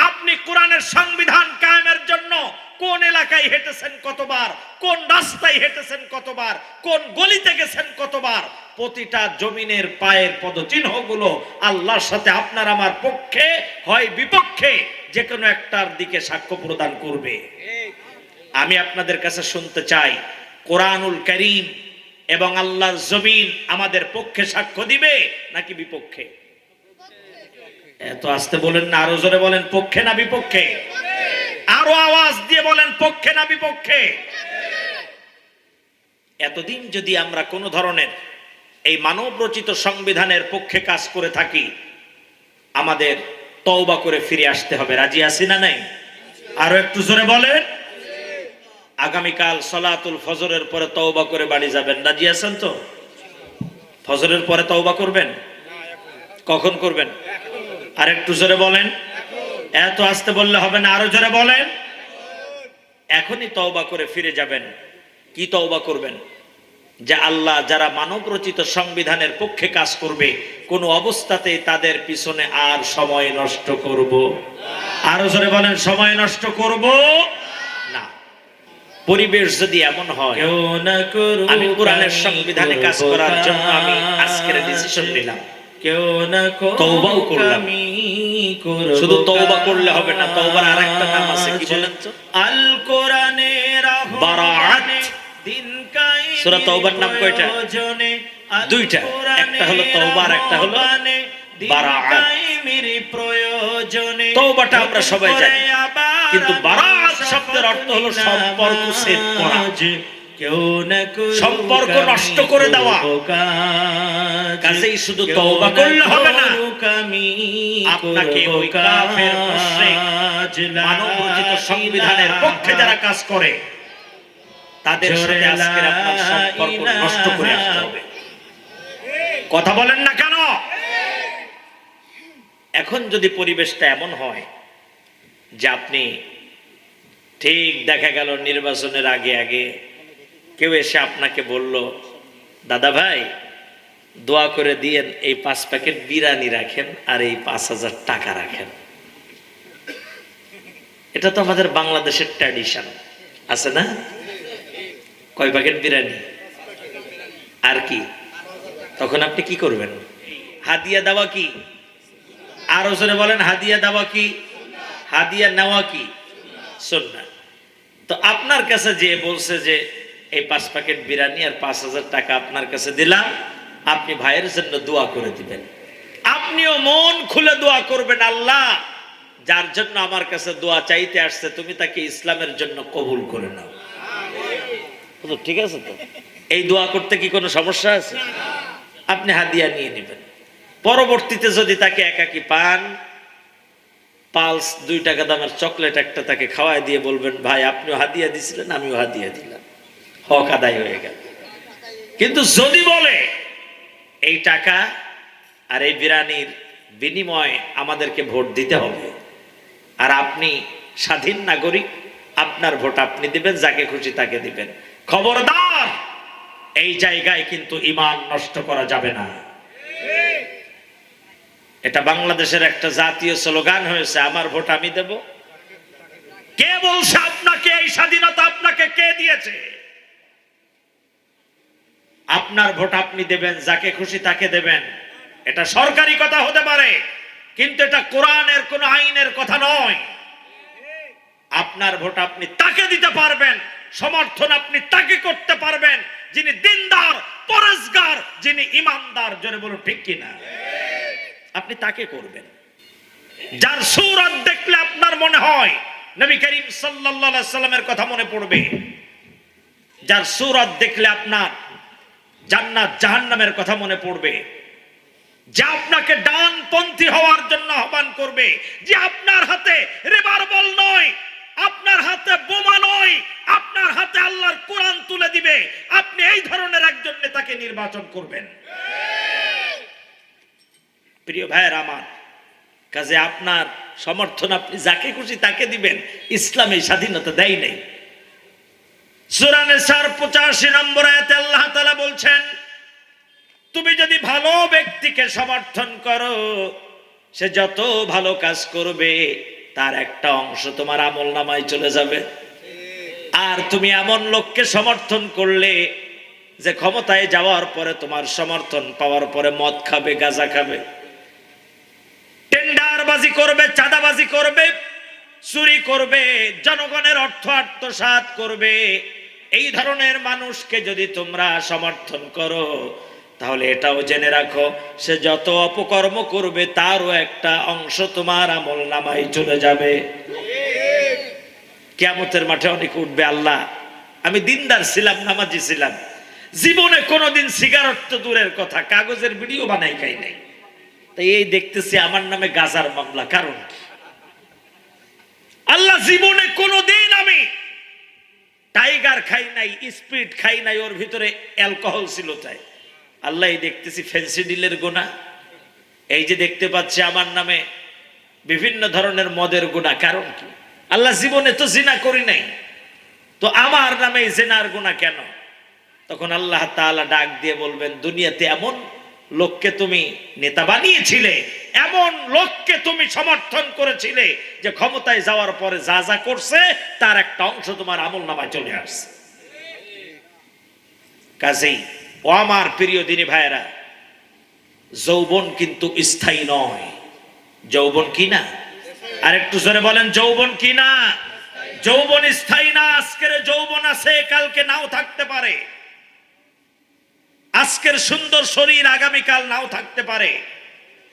Speaker 1: আপনি কোরআনের সংবিধান কায়েমের জন্য কোন এলাকায় হেঁটেছেন কতবার, কোন রাস্তায় হেঁটেছেন কতবার, কোন গলিতে গেছেন কতবার, প্রতিটা জমিনের পায়ের পদচিহ্নগুলো আল্লাহর সাথে আপনার আমার পক্ষে হয় বিপক্ষে যে কোনো একটার দিকে সাক্ষ্য প্রদান করবে। আমি আপনাদের কাছে শুনতে চাই, কোরআনুল কারীম এবং আল্লাহর জমিন আমাদের পক্ষে সাক্ষ্য দিবে নাকি বিপক্ষে? এত আস্তে বলেন না, আরো জোরে বলেন, পক্ষে না বিপক্ষে? আরো আওয়াজ দিয়ে বলেন, পক্ষে না বিপক্ষে? এতদিন যদি আমরা কোন ধরনের এই মানব রচিত সংবিধানের পক্ষে কাজ করে থাকি, আমাদের তওবা করে ফিরে আসতে হবে। রাজি আছি না নাই? আরো একটু জোরে বলেন। আগামীকাল সালাতুল ফজরের পরে তওবা করে বাড়ি যাবেন, রাজি আছেন তো? ফজরের পরে তওবা করবেন? কখন করবেন? আর একটু জোরে বলেন। এত আস্তে বললে হবে না, আরো জোরে বলেন। এখনই তওবা করে ফিরে যাবেন। কি তওবা করবেন? যে আল্লাহ যারা মানব রচিত সংবিধানের পক্ষে কাজ করবে, কোন অবস্থাতেই তাদের পিছনে আর সময় নষ্ট করব, আরো জোরে বলেন, সময় নষ্ট করব না। পরিবেশ যদি এমন হয়, আমি কোরআনের সংবিধানে কাজ করার জন্য আমি আজকের ডিসিশন নিলাম, তওবাও করলাম। শুধু তওবা করলে হবে না, তওবার আরেকটা নাম আছে, কি বলেন তো? আল কোরআনের বারাআত। সূরা তওবার নাম কয়টা? দুইটা, একটা হলো তওবা আর একটা হলো বারাআত। তওবাটা আমরা সবাই জানি, কিন্তু বারাআত শব্দের অর্থ হলো সম্পর্ক ছেদ করা, সম্পর্ক নষ্ট করে দেওয়া। কাজেই শুধু তওবা করলে হবে না, আপনাকে ওই কাফের মুশরিক মানব রচিত সংবিধানের পক্ষে যারা কাজ করে তাদের সাথে আজকের আপনার সম্পর্ক নষ্ট করে আসতে হবে। কথা বলেন না কেন? এখন যদি পরিবেশটা এমন হয় যে আপনি ঠিক দেখা গেল নির্বাচনের আগে আগে কেউ এসে আপনাকে বলল, দাদা ভাই দোয়া করে দিয়েন এই 5 প্যাকেট বিরিয়ানি রাখেন আর এই 5,000 টাকা রাখেন। এটা তো আমাদের বাংলাদেশের ট্র্যাডিশন আছে না? কয় প্যাকেট বিরিয়ানি আর কি? তখন আপনি কি করবেন? হাদিয়া দেওয়া কি? আরো জোরে বলেন, হাদিয়া দেওয়া কি? হাদিয়া নেওয়া কি? সুন্নাহ। তো আপনার কাছে যে বলছে যে এই 5 প্যাকেট বিরিয়ানি আর 5,000 টাকা আপনার কাছে দিলাম, আপনি ভাইয়ের জন্য দোয়া করে দিবেন। আপনিও মন খুলে দোয়া করবেন, আল্লাহ যার জন্য আমার কাছে দোয়া চাইতে আসছে তুমি তাকে ইসলামের জন্য কবুল করে নাও। ঠিক আছে তো? এই দোয়া করতে কি কোনো সমস্যা আছে? আপনি হাদিয়া নিয়ে নেবেন। পরবর্তীতে যদি তাকে একাকি পান, পালস 2 টাকা দামের চকলেট একটা তাকে খাওয়ায় দিয়ে বলবেন, ভাই আপনিও হাদিয়া দিছিলেন, আমিও হাদিয়া দিলাম, হক আদায় হয়ে গেল। কিন্তু যদি বলে এই টাকা আর এই বিরিয়ানির বিনিময়ে আমাদেরকে ভোট দিতে হবে, আর আপনি স্বাধীন নাগরিক, আপনার ভোট আপনি দিবেন, যাকে খুশি তাকে দিবেন, খবরদার এই জায়গায় কিন্তু ঈমান নষ্ট করা যাবে না। এটা বাংলাদেশের একটা জাতীয় স্লোগান হয়েছে, আমার ভোট আমি দেব। কে বলছে আপনাকে এই স্বাধীনতা? আপনাকে কে দিয়েছে? আপনার ভোট আপনি দেবেন, যাকে খুশি তাকে দেবেন। এটা সরকারি কথা হতে পারে, কিন্তু এটা কোরআনের কোন আইনের কথা নয়। আপনার ভোট আপনি তাকে দিতে পারবেন, সমর্থন আপনি তাকে করতে পারবেন যিনি দিনদার, পরেশগার, যিনি ইমানদার। জোরে বলুন ঠিক কিনা? আপনি তাকে করবেন। যার সূরত দেখলে আপনার মনে হয় নবী করিম সাল্লাল্লাহু আলাইহি সাল্লামের কথা মনে পড়বে, যার সূরত দেখলে আপনার জান্নাত জাহান্নামের কথা মনে পড়বে, যে আপনাকে ডানপন্থী হওয়ার জন্য আহ্বান করবে, যে আপনার হাতে রিভলভার নয়, আপনার হাতে বোমা নয়, আপনার হাতে আল্লাহর কোরআন তুলে দিবে, আপনি এই ধরনের একজন নেতাকে নির্বাচন করবেন। প্রিয় ভাইয়ের আমার, কাজে আপনার সমর্থন আপনি যাকে খুশি তাকে দিবেন, ইসলাম এই স্বাধীনতা দেয় নাই। সূরা নিসার 85 নম্বর আয়াতে আল্লাহ তাআলা বলছেন, তুমি যদি ভালো ব্যক্তিকে সমর্থন করো, সে যত ভালো কাজ করবে তার একটা অংশ তোমার আমলনামায় চলে যাবে। আর তুমি এমন লোককে সমর্থন করলে যে ক্ষমতায় যাওয়ার পরে, তোমার সমর্থন পাওয়ার পরে মদ খাবে, গাঁজা খাবে, টেন্ডারবাজি করবে, চাঁদাবাজি করবে, চুরি করবে, জনগণের অর্থ আত্মসাৎ করবে, এই ধরনের মানুষকে যদি তোমরা সমর্থন করো, তাহলে এটাও জেনে রাখো, সে যত অপকর্ম করবে তারও একটা অংশ তোমার আমলনামায় চলে যাবে। কিয়ামতের মাঠে অনেক উঠবে, আল্লাহ আমি দিনদার ছিলাম, নামাজি ছিলাম, জীবনে কোনোদিন সিগারেট তো দূরের কথা, কাগজের ভিডিও বানাই খাই নাই, তাই এই দেখতেছি আমার নামে গাজার মামলা, কারণ কি? আল্লাহ জীবনে কোনোদিন আমি টাইগার খাই নাই, স্পিরিট খাই নাই, ওর ভিতরে অ্যালকোহল ছিল, তাই আল্লাহ এই দেখতেছি ফেন্সিডিলের গুনাহ, এই যে দেখতে পাচ্ছি আমার নামে বিভিন্ন ধরনের মদের গুনাহ, কারণ কি? আল্লাহ জীবনে তো জিনা করি নাই, তো আমার নামে জিনার গুনাহ কেন? তখন আল্লাহ তাআলা ডাক দিয়ে বলবেন, দুনিয়াতে এমন লোককে তুমি নেতা বানিয়েছিলে, এমন লোককে তুমি সমর্থন করেছিলে যে ক্ষমতায় যাওয়ার পরে যা যা করছে তার একটা অংশ তোমার আমলনামায় চলে আসছে। কাজেই ও আমার প্রিয় দিনী ভাইয়েরা, যৌবন কিন্তু স্থায়ী নয়। যৌবন কি না? আর একটু জোরে বলেন, যৌবন কি না? যৌবন স্থায়ী না। আজকের যৌবন আছে, কালকে নাও থাকতে পারে। আজকের সুন্দর শরীর আগামীকাল নাও থাকতে পারে।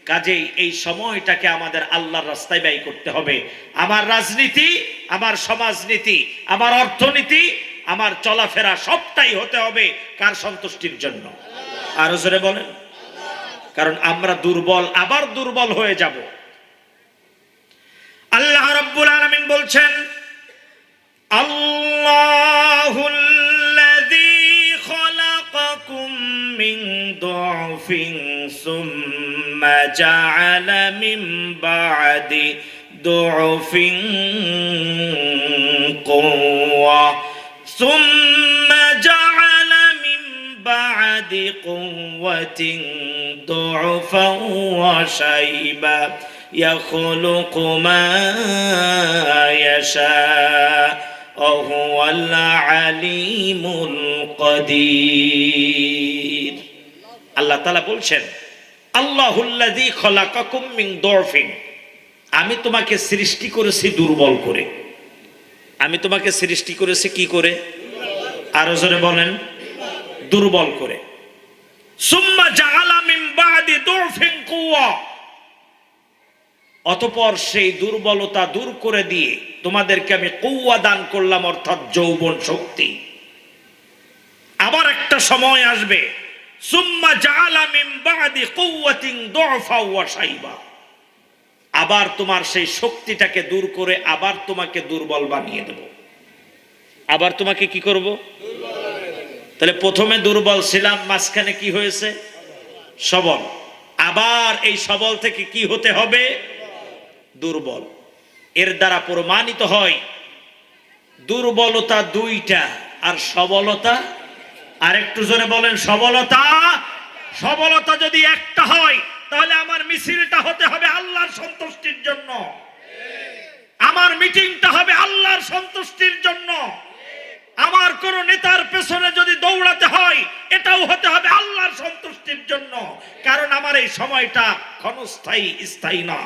Speaker 1: কাজেই এই সময়টাকে আমাদের আল্লাহর রাস্তায় ব্যয় করতে হবে। আমার রাজনীতি, আমার সমাজনীতি, আমার অর্থনীতি, আমার চলাফেরা সবটাই হতে হবে কার সন্তুষ্টির জন্য? আরো জোরে বলেন। কারণ আমরা দুর্বল, আবার দুর্বল হয়ে যাব। আল্লাহ রাব্বুল আলামিন বলছেন, আল্লাহুল্লাযী খালাকাকুম মিন দুআফিন সুম্মা জাআলা মিন বা'দি দুআফিন কুওয়া সুম্মা জাআলা মিন বা'দি কুওয়াতিন দুআফান ওয়া শাইবা يخلق ما يشاء وهو العليم القدير। আল্লাহ তাআলা বলছেন, আল্লাহুল্লাযী খালাকাকুম মিন দুআফিন, আমি তোমাকে সৃষ্টি করেছি দুর্বল করে। আমি তোমাকে সৃষ্টি করেছি কি করে? আরো জোরে বলেন, দুর্বল করে। সুম্মা জাআলা মিন বা'দি দুআফিন কুওয়া, অতঃপর সেই দুর্বলতা দূর করে দিয়ে তোমাদেরকে আমি কুওয়া দান করলাম, অর্থাৎ যৌবন শক্তি। আবার একটা সময় আসবে, সুম্মা জাআলা মিন বা'দি কুওয়াতিন দুআফা ওয়া শাইবা, আবার তোমার সেই শক্তিটাকে দূর করে আবার তোমাকে দুর্বল বানিয়ে দেব। আবার তোমাকে কি করব? তাহলে প্রথমে দুর্বল ছিলাম, মাঝখানে কি হয়েছে? সবল। আবার এই সবল থেকে কি হতে হবে? দুর্বল। এর দ্বারা প্রমাণিত হয় দুর্বলতা দুইটা আর সবলতা, আর একটু জোরে বলেন, সবলতা। সবলতা যদি একটা হয় তাহলে আমার মিছিলটা হতে হবে আল্লাহর সন্তুষ্টির জন্য, আমার মিটিংটা হবে আল্লাহর সন্তুষ্টির জন্য, আমার কোন নেতার পেছনে যদি দৌড়াতে হয় এটাও হতে হবে আল্লাহর সন্তুষ্টির জন্য। কারণ আমার এই সময়টা ক্ষণস্থায়ী, স্থায়ী না।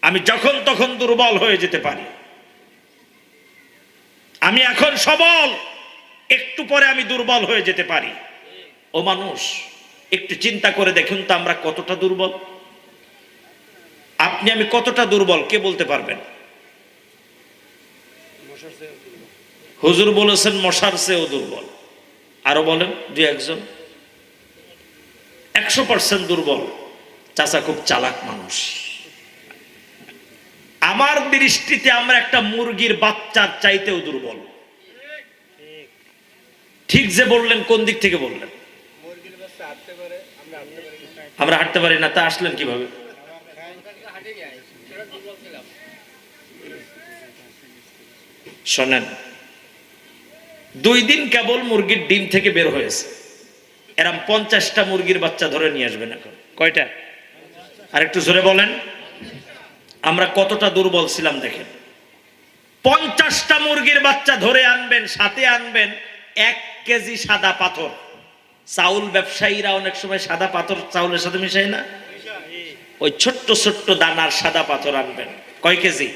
Speaker 1: আমি যখন তখন দুর্বল হয়ে যেতে পারি। আমি এখন সবল, একটু পরে আমি দুর্বল হয়ে যেতে পারি। ও মানুষ, একটু চিন্তা করে দেখুন তো আমরা কতটা দুর্বল। আপনি আমি কতটা দুর্বল কে বলতে পারবেন? হুজুর বলেছেন মশার চেয়েও দুর্বল। আরো বলেন দুই একজন। 100% দুর্বল। চাচা খুব চালাক মানুষ। আমার দৃষ্টিতে আমরা একটা মুরগির বাচ্চার চাইতেও দুর্বল। ঠিক যে বললেন, কোন দিক থেকে বললেন? আমরা হাঁটতে পারি না, তা আসলেন কিভাবে? শোনেন, 2 দিন কেবল মুরগির ডিম থেকে বের হয়েছে, এরম 50টা মুরগির বাচ্চা ধরে নিয়ে আসবেন। এখন কয়টা? আর একটু জোরে বলেন। আমরা কতটা দুর্বল ছিলাম দেখেন। 50টা মুরগির বাচ্চা ধরে আনবেন, সাথে আনবেন 1 কেজি সাদা পাথর। চাউল ব্যবসায়ীরা অনেক সময় সাদা পাথর চাউলের সাথে মিশায় না, ওই ছোট্ট ছোট্ট দানার সাদা পাথর আনবেন। কয় কেজি?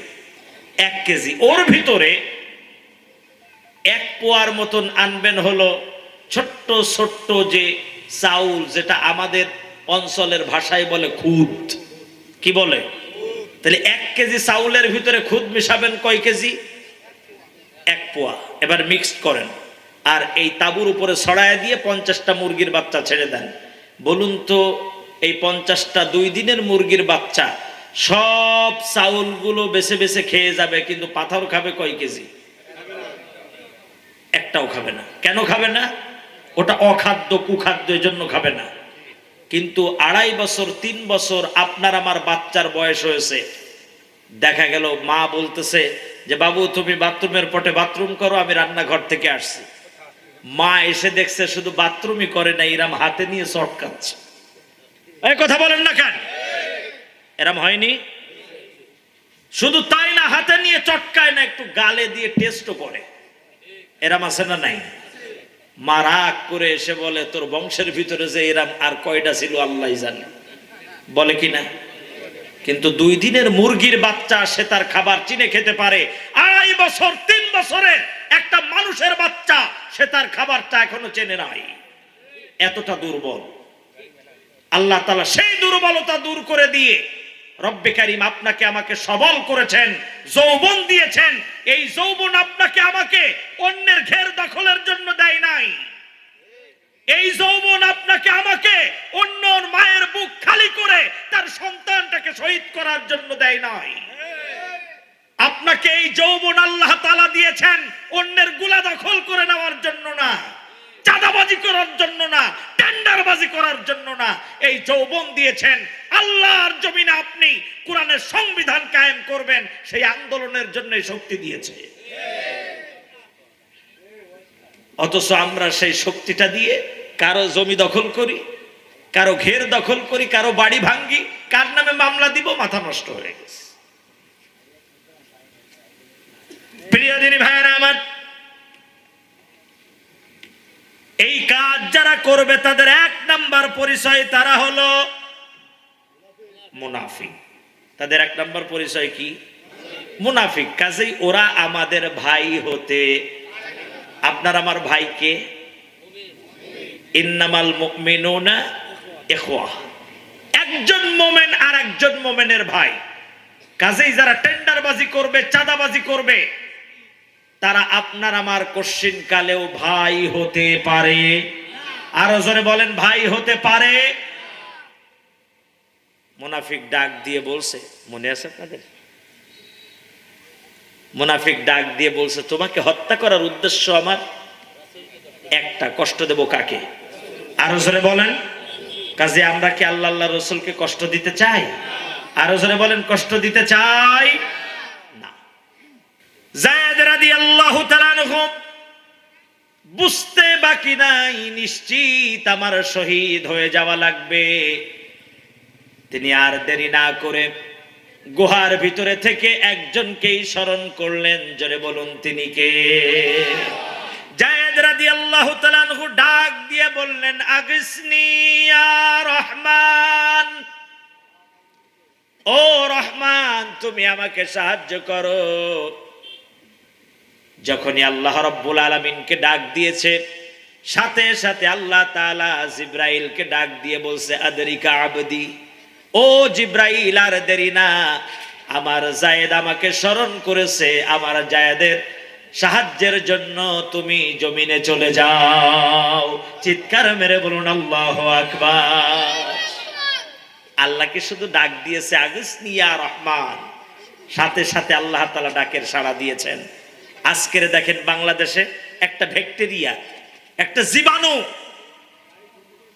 Speaker 1: 1 কেজি। ওর ভিতরে 1 পোয়ার মতন আনবেন হলো ছোট্ট ছোট্ট যে চাউল, যেটা আমাদের অঞ্চলের ভাষায় বলে খুদ। কি বলে? তাহলে 1 কেজি চাউলের ভিতরে খুদ মিশাবেন কয় কেজি? 1 পোয়া। এবার মিক্সড করেন, আর এই তাবুর উপরে ছড়ায় দিয়ে 50টা মুরগির বাচ্চা ছেড়ে দেন। বলুন তো, এই 50টা 2 দিনের মুরগির বাচ্চা সব চাউলগুলো বেছে বেছে খেয়ে যাবে, কিন্তু পাথর খাবে কয় কেজি? একটাও খাবে না। কেন খাবে না? ওটা অখাদ্য, কুখাদ্য, এর জন্য খাবে না। কিন্তু 2.5 বছর 3 বছর আপনার আমার বাচ্চার বয়স হয়েছে, দেখা গেল মা বলতেছে যে বাবু তুমি বাথরুমের পটে বাথরুম করো, আমি রান্নাঘর থেকে আসছি। মা এসে দেখছে শুধু বাথরুমই করে না, এরাম হাতে নিয়ে চটকাচ্ছে। এই কথা বলেন না কেন? এরম হয়নি? শুধু তাই না, হাতে নিয়ে চটকায় না, একটু গালে দিয়ে টেস্টও করে। এরাম আছে না নাই? মা রাগ করে এসে বলে তোর বংশের ভিতরে যে এরাম আর কয়টা ছিল আল্লাহ জানে, বলে কি না? কিন্তু 2 দিনের মুরগির বাচ্চা সে তার খাবার চিনে খেতে পারে। 2.5 বছর 3 বছরের একটা মানুষের বাচ্চা সে তার খাবারটা এখনো চেনে নাই। এতটা দুর্বল। আল্লাহ তাআলা সেই দুর্বলতা দূর করে দিয়ে রব্বে কারীম আপনাকে আমাকে সবল করেছেন, যৌবন দিয়েছেন। এই যৌবন আপনাকে আমাকে অন্যের ঘের দখলের জন্য দেয় নাই। এই যৌবন আপনাকে আমাকে অন্য মায়ের বুক খালি করে তার সন্তানটাকে শহীদ করার জন্য দেয় নাই। আপনাকে এই যৌবন আল্লাহ তাআলা দিয়েছেন অন্যের গুলা দখল করে নেওয়ার জন্য না, চাঁদাবাজি করার জন্য না, টেন্ডারবাজি করার জন্য না। এই যৌবন দিয়েছেন আল্লাহর জমিনে আপনি কোরআনের সংবিধান কায়েম করবেন, সেই আন্দোলনের জন্য শক্তি দিয়েছে। অথচ আমরা সেই শক্তিটা দিয়ে কারো জমি দখল করি, কারো ঘের দখল করি, কারো বাড়ি ভাঙ্গি, কার নামে মামলা দিব, মাথা নষ্ট হয়ে গেছে। প্রিয় দিনী ভাইয়েরা আমার, এই কাজ যারা করবে তাদের 1 নাম্বার পরিচয় তারা হলো মুনাফিক। তাদের 1 নাম্বার পরিচয় কি? মুনাফিক। কাজেই ওরা আমাদের ভাই হতে, আপনার আমার ভাইকে ইন্নামাল মুমিনুনা ইখওয়া, একজন মোমেন আর একজন মোমেনের ভাই। কাজেই যারা টেন্ডারবাজি করবে, চাঁদাবাজি করবে, তারা আপনার আমার কশ্চিন কালেও ভাই হতে পারে। আরো জোরে বলেন, ভাই হতে পারে। মুনাফিক ডাক দিয়ে বলছে, মনে আছে আপনাদের? মুনাফিক ডাক দিয়ে বলছে তোমাকে হত্যা করার উদ্দেশ্য আমার একটা, কষ্ট দেব কাকে? আরো জোরে বলেন। কাজে আমরা কি আল্লাহ আল্লাহ রসুলকে কষ্ট দিতে চাই? আরো জোরে বলেন, কষ্ট দিতে চাই না। যায়েদ রাদিয়াল্লাহু তাআলা আনহু বুঝতে বাকি নাই, নিশ্চিত আমার শহীদ হয়ে যাওয়া লাগবে। তিনি আর দেরি না করে গুহার ভিতরে থেকে একজনকেই স্মরণ করলেন। জোরে বলুন, তিনি কে? যায়েদ রাদিয়াল্লাহু তাআলা আনহু ডাক দিয়ে বললেন, আগিসনি ইয়া রহমান, ও রহমান তুমি আমাকে সাহায্য করো। যখনই আল্লাহ রাব্বুল আলামিনকে ডাক দিয়েছে, সাথে সাথে আল্লাহ তাআলা জিবরাইলকে ডাক দিয়ে বলছে, আদরিকা আবদি, ও জিবরাইল আর দেরি না, আমার যায়েদ আমাকে স্মরণ করেছে, আমার যায়েদের সাহায্যের জন্য তুমি জমিনে চলে যাও। চিৎকার মেরে বলুন আল্লাহু আকবার। আল্লাহকে শুধু ডাক দিয়েছে আগিসনি ইয়া রহমান, সাথে সাথে আল্লাহ তাআলা ডাকের সাড়া দিয়েছেন। আজকের দেখেন বাংলাদেশে একটা ব্যাকটেরিয়া, একটা জীবাণু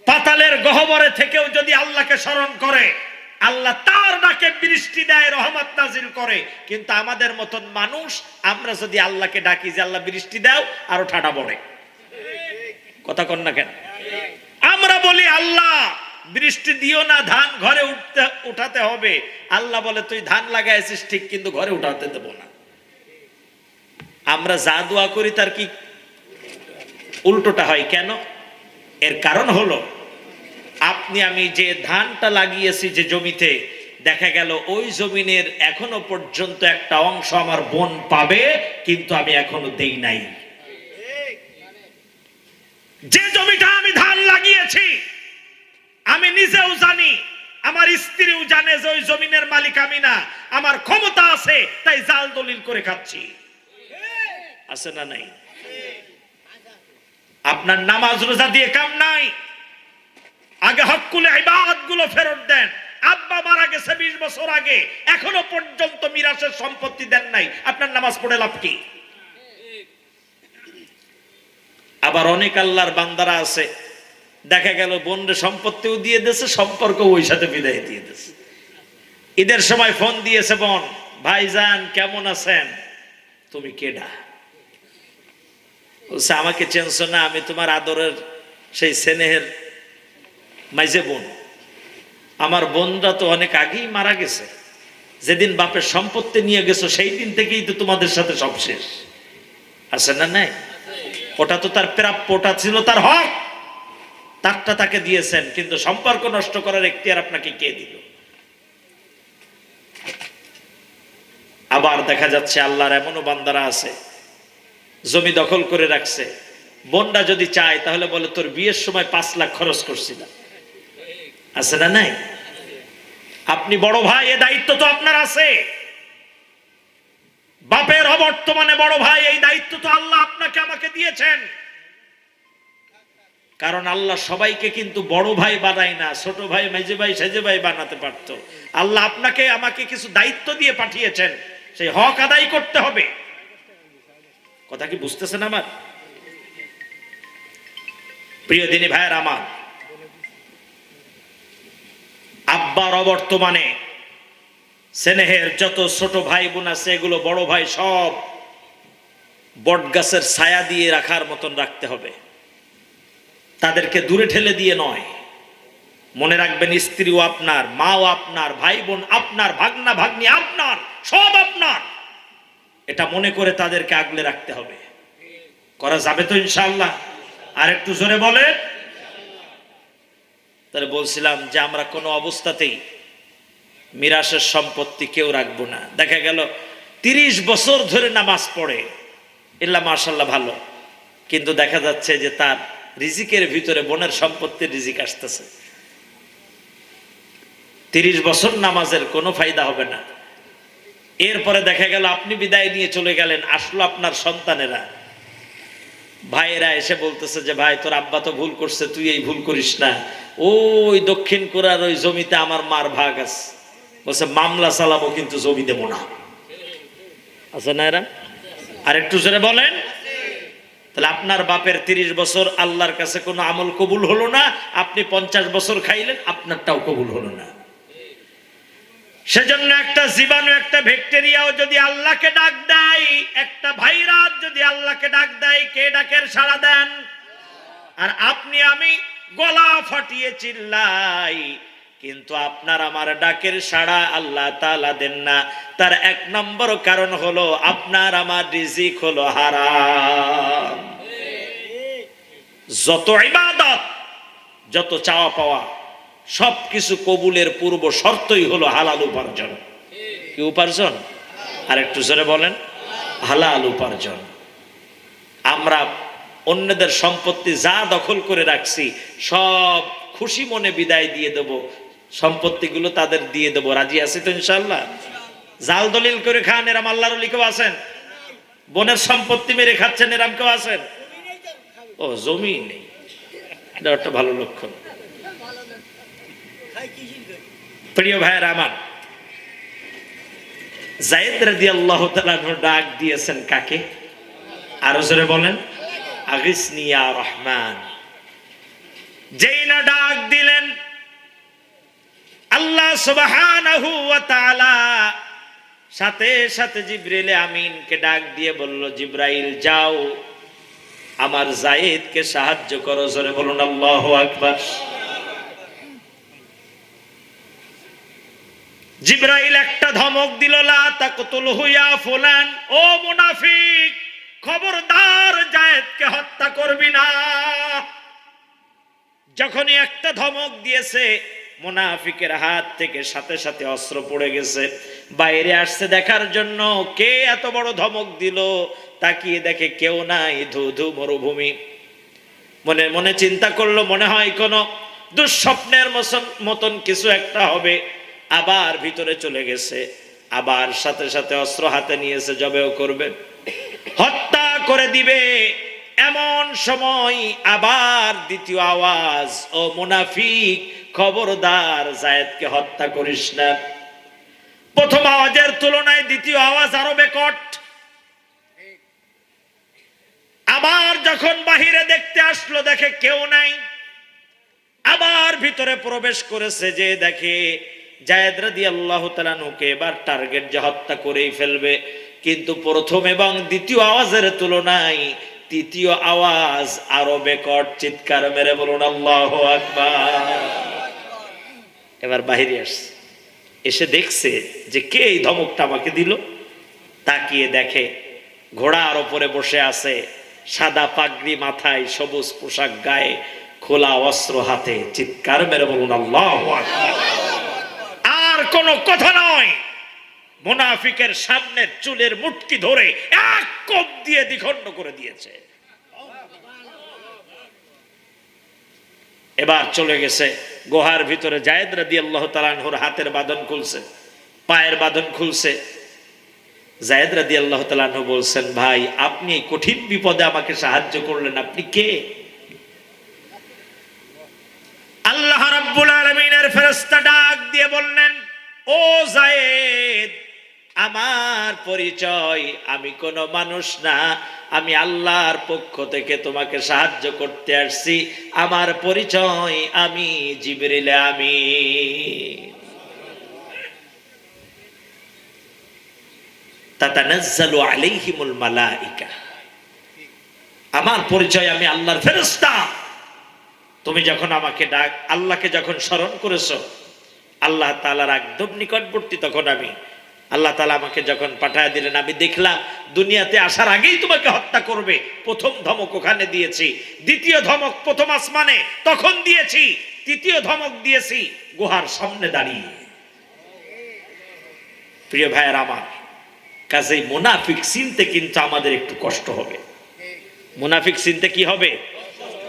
Speaker 1: পাতালের গহ্বরে থেকেও যদি আল্লাহকে স্মরণ করে, আল্লাহ তার ডাকে বৃষ্টি দেয়, রহমত নাজিল করে। কিন্তু আমাদের মতন মানুষ, আমরা যদি আল্লাহকে ডাকি যে আল্লাহ বৃষ্টি দাও, আরো ঠাডা পড়ে। কথা কন না কেন? আমরা বলি আল্লাহ বৃষ্টি দিও না, ধান ঘরে উঠাতে হবে। আল্লাহ বলে তুই ধান লাগাইছিস ঠিক, কিন্তু ঘরে উঠাতে দেবো না। আমরা যা দোয়া করি তার কি উল্টোটা হয় কেন? এর কারণ হলো, আপনি আমি যে ধানটা লাগিয়েছি যে জমিতে, দেখা গেল ওই জমিনের এখনো পর্যন্ত একটা অংশ আমার বোন পাবে, কিন্তু আমি এখনো দেই নাই। যে জমিটা আমি ধান লাগিয়েছি, আমি নিজেও জানি, আমার স্ত্রীও জানে যে ওই জমিনের মালিক আমি না। আমার ক্ষমতা আছে, তাই জাল দলিল করে খাচ্ছি। আছে না নাই? আপনার নামাজ রোজা দিয়ে কাম নাই। আগে হকুল ইবাদত গুলো ফেরত দেন। আব্বা মারা গেছে 20 বছর আগে, এখনো পর্যন্ত মিরাসের সম্পত্তি দেন নাই, আপনার নামাজ পড়ে লাভ কি? আবার অনেক আল্লাহর বান্দারা আছে, দেখা গেল বোনরে সম্পত্তিও দিয়ে দিয়েছে, সম্পর্ক ওই সাথে বিদায় দিয়ে দিয়েছে। ঈদের সময় ফোন দিয়েছে বোন, ভাইজান কেমন আছেন? তুমি কেডা? বলছে আমাকে চেনছো না, আমি তোমার আদরের সেই স্নেহের মাইজে বোন। আমার বোনরা তো অনেক আগেই মারা গেছে, যেদিন বাপের সম্পত্তি নিয়ে গেছো সেই দিন থেকেই তো তোমাদের সাথে সব শেষ। আছে না নাই? ওটা তো তার প্রাপ্য, ওটা ছিল তার হক, তারটা তাকে দিয়েছেন, কিন্তু সম্পর্ক নষ্ট করার এখতিয়ার আপনাকে কে দিল? আবার দেখা যাচ্ছে আল্লাহর এমনও বান্দারা আছে, জমি দখল করে রাখছে, বোনরা যদি চায় তাহলে বলে তোর বিয়ের সময় 5 লাখ খরচ করছিলাম। আছে না নাই? আপনি বড় ভাই, এই দায়িত্ব তো আপনার আছে। বাপের অবর্তমানে বড় ভাই, এই দায়িত্ব তো আল্লাহ আপনাকে আমাকে দিয়েছেন। কারণ আল্লাহ সবাইকে কিন্তু বড় ভাই বানায় না, ছোট ভাই, মেজে ভাই, সেজে ভাই বানাতে পারত। আল্লাহ আপনাকে আমাকে কিছু দায়িত্ব দিয়ে পাঠিয়েছেন, সেই হক আদায় করতে হবে। কথা কি বুঝতেছেন আমার প্রিয় দিনী ভাইয়ের? আমার আব্বার অবর্তমানে স্নেহের যত ছোট ভাই বোন আছে, এগুলো বড় ভাই সব বট গাছের ছায়া দিয়ে রাখার মতন রাখতে হবে, তাদেরকে দূরে ঠেলে দিয়ে নয়। মনে রাখবেন, স্ত্রীও আপনার, মাও আপনার, ভাই বোন আপনার, ভাগনা ভাগ্নি আপনার, সব আপনার। এটা মনে করে তাদেরকে আগলে রাখতে হবে। করা যাবে তো ইনশাআল্লাহ? আর একটু জোরে বলে। তাহলে বলছিলাম যে আমরা কোনো অবস্থাতেই মিরাসের সম্পত্তি কেউ রাখবো না। দেখা গেল 30 বছর ধরে নামাজ পড়ে, ইল্লা মাশাআল্লাহ ভালো, কিন্তু দেখা যাচ্ছে যে তার রিজিকের ভিতরে বোনের সম্পত্তির রিজিক আসতেছে। 30 বছর নামাজের কোনো ফায়দা হবে না। এরপরে দেখা গেল আপনি বিদায় নিয়ে চলে গেলেন, আসলো আপনার সন্তানেরা, ভাইয়েরা এসে বলতেছে যে ভাই তোর আব্বা তো ভুল করছে, তুই এই ভুল করিস না। ওই দক্ষিণ কোরার ওই জমিতে আমার মার ভাগ আছে, বলছে মামলা চালাবো কিন্তু জমি দেবো না। আছে না এরা? আর একটু জোরে বলেন। তাহলে আপনার বাপের 30 বছর আল্লাহর কাছে কোনো আমল কবুল হলো না, আপনি 50 বছর খাইলেন, আপনারটাও কবুল হলো না। সেজন্য একটা জীবাণু, একটা ব্যাকটেরিয়াও যদি আল্লাহকে ডাক দেয়, একটা ভাইরাস যদি আল্লাহকে ডাক দেয়, কে ডাকের সাড়া দেন? আর আপনি আমি গলা ফাটিয়ে চিল্লাই, কিন্তু আপনার আমার ডাকের সাড়া আল্লাহ তাআলা দেন না। তার 1 নম্বর কারণ হলো আপনার আমার রিজিক হলো হারাম। যত ইবাদত, যত চাওয়া পাওয়া, সবকিছু কবুলের পূর্ব শর্তই হলো হালাল উপার্জন। কি উপার্জন? আর একটু জোরে বলেন। হালাল উপার্জন। আমরা অন্যদের সম্পত্তি যা দখল করে রাখছি সব খুশি মনে বিদায় দিয়ে দেব, সম্পত্তিগুলো তাদের দিয়ে দেব। রাজি আছে তো ইনশাআল্লাহ? জাল দলিল করে খান এরাম আল্লাহর ওলি কেউ আছেন? বোনের সম্পত্তি মেরে খাচ্ছেন এরাম কেউ আছেন? ও জমি নেই, এটা একটা ভালো লক্ষণ। প্রিয় ভাইয়ের আমার, যায়েদ রাদিয়াল্লাহু তাআলা ডাক দিয়েছেন কাকে? আরো জোরে বলেন। আগিসনি ইয়া রহমান, যেই না ডাক দিলেন, আল্লাহ সুবহানাহু ওয়া তাআলা সাথে সাথে জিবরিল আমিনকে ডাক দিয়ে বলল, জিবরাইল যাও আমার যায়েদকে সাহায্য করো। জোরে বলুন আল্লাহু আকবার। জিবরাইল একটা ধমক দিল, লা তাকতুলহু ইয়া ফুলান, ও মুনাফিক খবরদার যায়েদকে হত্যা করবি না। যখনই একটা ধমক দিয়েছে, মুনাফিকের হাত থেকে সাথে সাথে অস্ত্র পড়ে গেছে। বাইরে আসছে দেখার জন্য কে এত বড় ধমক দিল, তাকিয়ে দেখে কেউ নাই, ধুধু মরুভূমি। মনে মনে চিন্তা করলো, মনে হয় কোনো দুঃস্বপ্নের মতন কিছু একটা হবে। আবার ভিতরে চলে গেছে, আবার সাথে সাথে অস্ত্র হাতে নিয়েছে, জবেও করবে, হত্যা করে দিবে। এমন সময় আবার দ্বিতীয় আওয়াজ, ও মুনাফিক খবরদার যায়েদকে হত্যা করিস না। প্রথম আওয়াজের তুলনায় দ্বিতীয় আওয়াজ আরো বেকট। আবার যখন বাহিরে দেখতে আসলো, দেখে কেউ নাই। আবার ভিতরে প্রবেশ করেছে, যে দেখে যায়েদ রাদিয়াল্লাহু তাআলা আনহুকে এবার টার্গেট যে হত্যা করেই ফেলবে। কিন্তু প্রথম এবং দ্বিতীয় আওয়াজের তুলনায় তৃতীয় আওয়াজ আরো বেকট। চিৎকার মেরে বলুন আল্লাহু আকবার। এবার বাহিরে আসছে, এসে দেখছে যে কে এই ধমকটা আমাকে দিল। তাকিয়ে দেখে ঘোড়ার ওপরে বসে আছে, সাদা পাগড়ি মাথায়, সবুজ পোশাক গায়ে, খোলা অস্ত্র হাতে। চিৎকার মেরে বলুন আল্লাহু আকবার। আর কোন কথা নয়, মুনাফিকের সামনে চুলের মুটকি ধরে এক কোপ দিয়ে দ্বিখণ্ড করে দিয়েছে। এবার চলে গেছে গুহার ভিতরে। যায়েদ রাদিয়াল্লাহু তাআলা আনহুর হাতের বাঁধন খুলছে, পায়ের বাঁধন খুলছে। যায়েদ রাদিয়াল্লাহু তাআলা আনহু বলছেন, ভাই আপনি এই কঠিন বিপদে আমাকে সাহায্য করলেন, আপনি কে? আল্লাহ রাব্বুল আলামিনের ফেরেশতা ডাক দিয়ে বললেন, ও যায়েদ, আমার পরিচয় আমি কোনো মানুষ না, আমি আল্লাহর পক্ষ থেকে তোমাকে সাহায্য করতে আসছি। আমার পরিচয় আমি জিবরিল আমিন। তাতানাজ্জালু আলাইহিমুল মালাইকা। আমার পরিচয় আমি আল্লাহর ফেরেশতা। তুমি যখন আমাকে ডাক, আল্লাহকে যখন স্মরণ করেছো, আল্লাহ তাআলার একদম নিকটবর্তী, তখন আমি আল্লাহ তাআলা আমাকে যখন পাঠায় দিলেন, আমি দেখলাম দুনিয়াতে আসার আগেই তোমাকে হত্যা করবে। প্রথম ধমক ওখানে দিয়েছি, দ্বিতীয় ধমক প্রথম আসমানে তখন দিয়েছি, তৃতীয় ধমক দিয়েছি গুহার সামনে দাঁড়িয়ে। প্রিয় ভাইয়ের আমার, কাজেই মুনাফিক চিনতে কিন্তু আমাদের একটু কষ্ট হবে। মুনাফিক চিনতে কি হবে?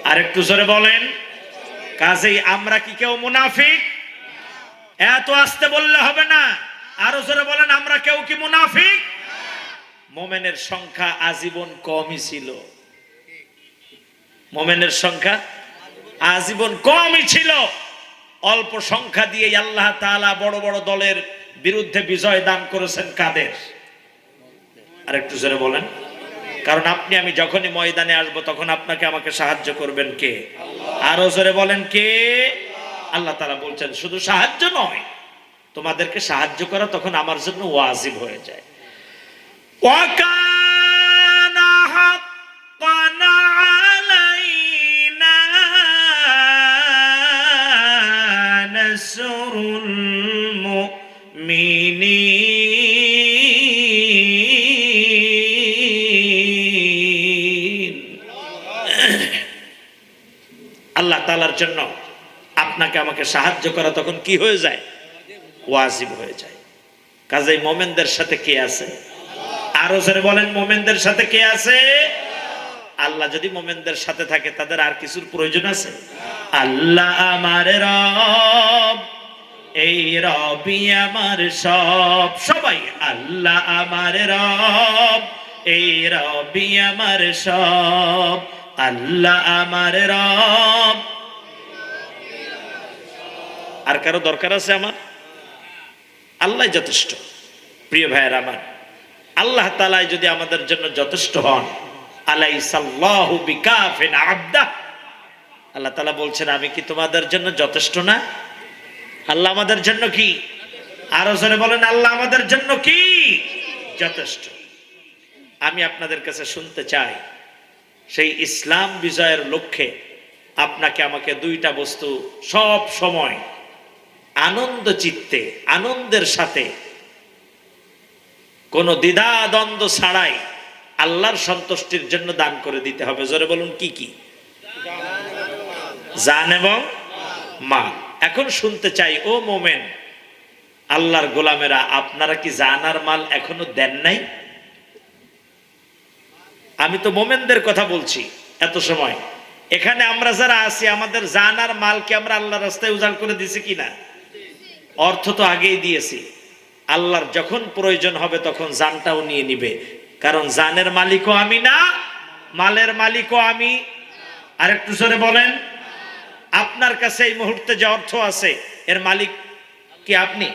Speaker 1: আর একটু জোরে বলেন। কাজেই আমরা কি কেউ মুনাফিক? এত আস্তে বললে হবে না, আরো জোরে বলেন, আমরা কেউ কি মুনাফিক? মোমেনের সংখ্যা আজীবন কমই ছিল। মোমেনের সংখ্যা আজীবন কমই ছিল। অল্প সংখ্যা দিয়ে আল্লাহ তাআলা বড় বড় দলের বিরুদ্ধে বিজয় দান করেছেন। কাদের? আর একটু জোরে বলেন। কারণ আপনি আমি যখনই ময়দানে আসবো, তখন আপনাকে আমাকে সাহায্য করবেন কে? আরো জোরে বলেন, কে? আল্লাহ তাআলা বলছেন, শুধু সাহায্য নয়, তোমাদেরকে সাহায্য করা তখন আমার জন্য ওয়াজিব হয়ে যায়। ওয়াকানা হাক্কান আলাইনা নাসরুল মুমিনিন। আল্লাহ তাআলার জন্য আপনাকে আমাকে সাহায্য করা তখন কি হয়ে যায়? ওয়াজিব হয়ে যায়। কাজেই মোমেনদের সাথে কে আছে? আরো জোরে বলেন, মোমেনদের সাথে কে আছে? আল্লাহ যদি মোমেনদের সাথে থাকে, তাদের আর কিছুর প্রয়োজন আছে? আল্লাহ আমার রব, এই রবই আমার সব। সবাই আল্লাহ আমার রব, এই রবই আমার সব। আল্লাহ আমার রব। আর কারো দরকার আছে আমার? আল্লাহ যথেষ্ট। প্রিয় ভাইয়ের আমার, আল্লাহ তাআলা যদি আমাদের জন্য যথেষ্ট হন, আলাইসাল্লাহু বিকাফিন আবদা, আল্লাহ তাআলা বলছেন আমি কি তোমাদের জন্য যথেষ্ট না? আল্লাহ আমাদের জন্য কি? আরো জোরে বলেন, আল্লাহ আমাদের জন্য কি যথেষ্ট। আমি আপনাদের কাছে শুনতে চাই, সেই ইসলাম বিজয়ের লক্ষ্যে আপনাকে আমাকে দুইটা বস্তু সব সময় আনন্দ চিত্তে, আনন্দের সাথে, কোনো দ্বিধা দ্বন্দ্ব ছাড়াই আল্লাহর সন্তুষ্টির জন্য দান করে দিতে হবে। জোরে বলুন, কি কি? জান এবং মাল। এখন শুনতে চাই, ও মোমেন, আল্লাহর গোলামেরা, আপনারা কি জান আর মাল এখনো দেন নাই? আমি তো মোমেনদের কথা বলছি এত সময়। এখানে আমরা যারা আছি, আমাদের জান আর মালকে আমরা আল্লাহর রাস্তায় উজাড় করে দিয়েছি কিনা? অর্থ তো আগেই দিয়েছি। আল্লাহর যখন প্রয়োজন হবে তখন জানটাও নিয়ে নিবে, কারণ জানের মালিকও আমি না, মালের মালিকও আমি। আর একটু জোরে বলেন, আপনার কাছে এই মুহূর্তে যে অর্থ আছে এর মালিক কি আপনি?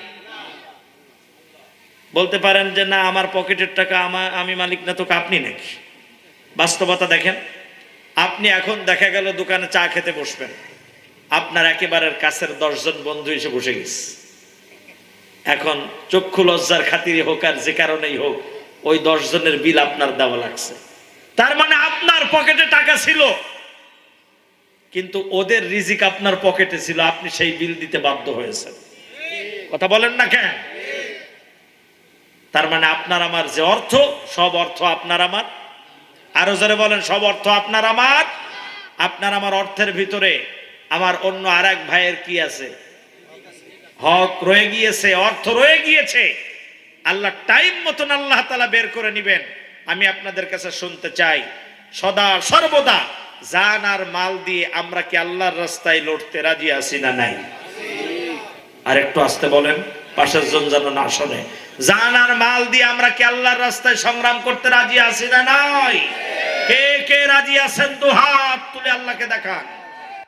Speaker 1: বলতে পারেন যে না, আমার পকেটের টাকা আমি মালিক না, তো আপনি নাকি? বাস্তবতা দেখেন, আপনি এখন দেখা গেল দোকানে চা খেতে বসবেন, আপনার একেবারের কাছের 10 জন বন্ধু এসে বসে গেছে। এখন চক্ষু লজ্জার খাতিরে হোক আর যে কারণেই হোক, ওই 10 জনের বিল আপনার দেওয়া লাগছে। তার মানে আপনার পকেটে টাকা ছিল, কিন্তু ওদের রিজিক আপনার পকেটে ছিল, আপনি সেই বিল দিতে বাধ্য হয়েছেন। কথা বলেন না কেন? তার মানে আপনার আমার যে অর্থ, সব অর্থ আপনার আমার। আরো জোরে বলেন, সব অর্থ আপনার আমার। আপনার আমার অর্থের ভিতরে আমার অন্য আর এক ভাইয়ের কি আছে? হক রয়ে গিয়েছে, অর্থ রয়ে গিয়েছে। আল্লাহ টাইম মতন আল্লাহ তাআলা বের করে নিবেন। আমি আপনাদের কাছে শুনতে চাই, সদা সর্বদা জান আর মাল দিয়ে আমরা কি আল্লাহর রাস্তায় লড়তে রাজি আছি না নাই? আর একটু আস্তে বলেন, পাশের জন যেন না শোনে। জান আর মাল দিয়ে আমরা কি আল্লাহর রাস্তায় সংগ্রাম করতে রাজি আছি না নাই? কে কে রাজি আছেন? দুহাত তুলে আল্লাহকে দেখান।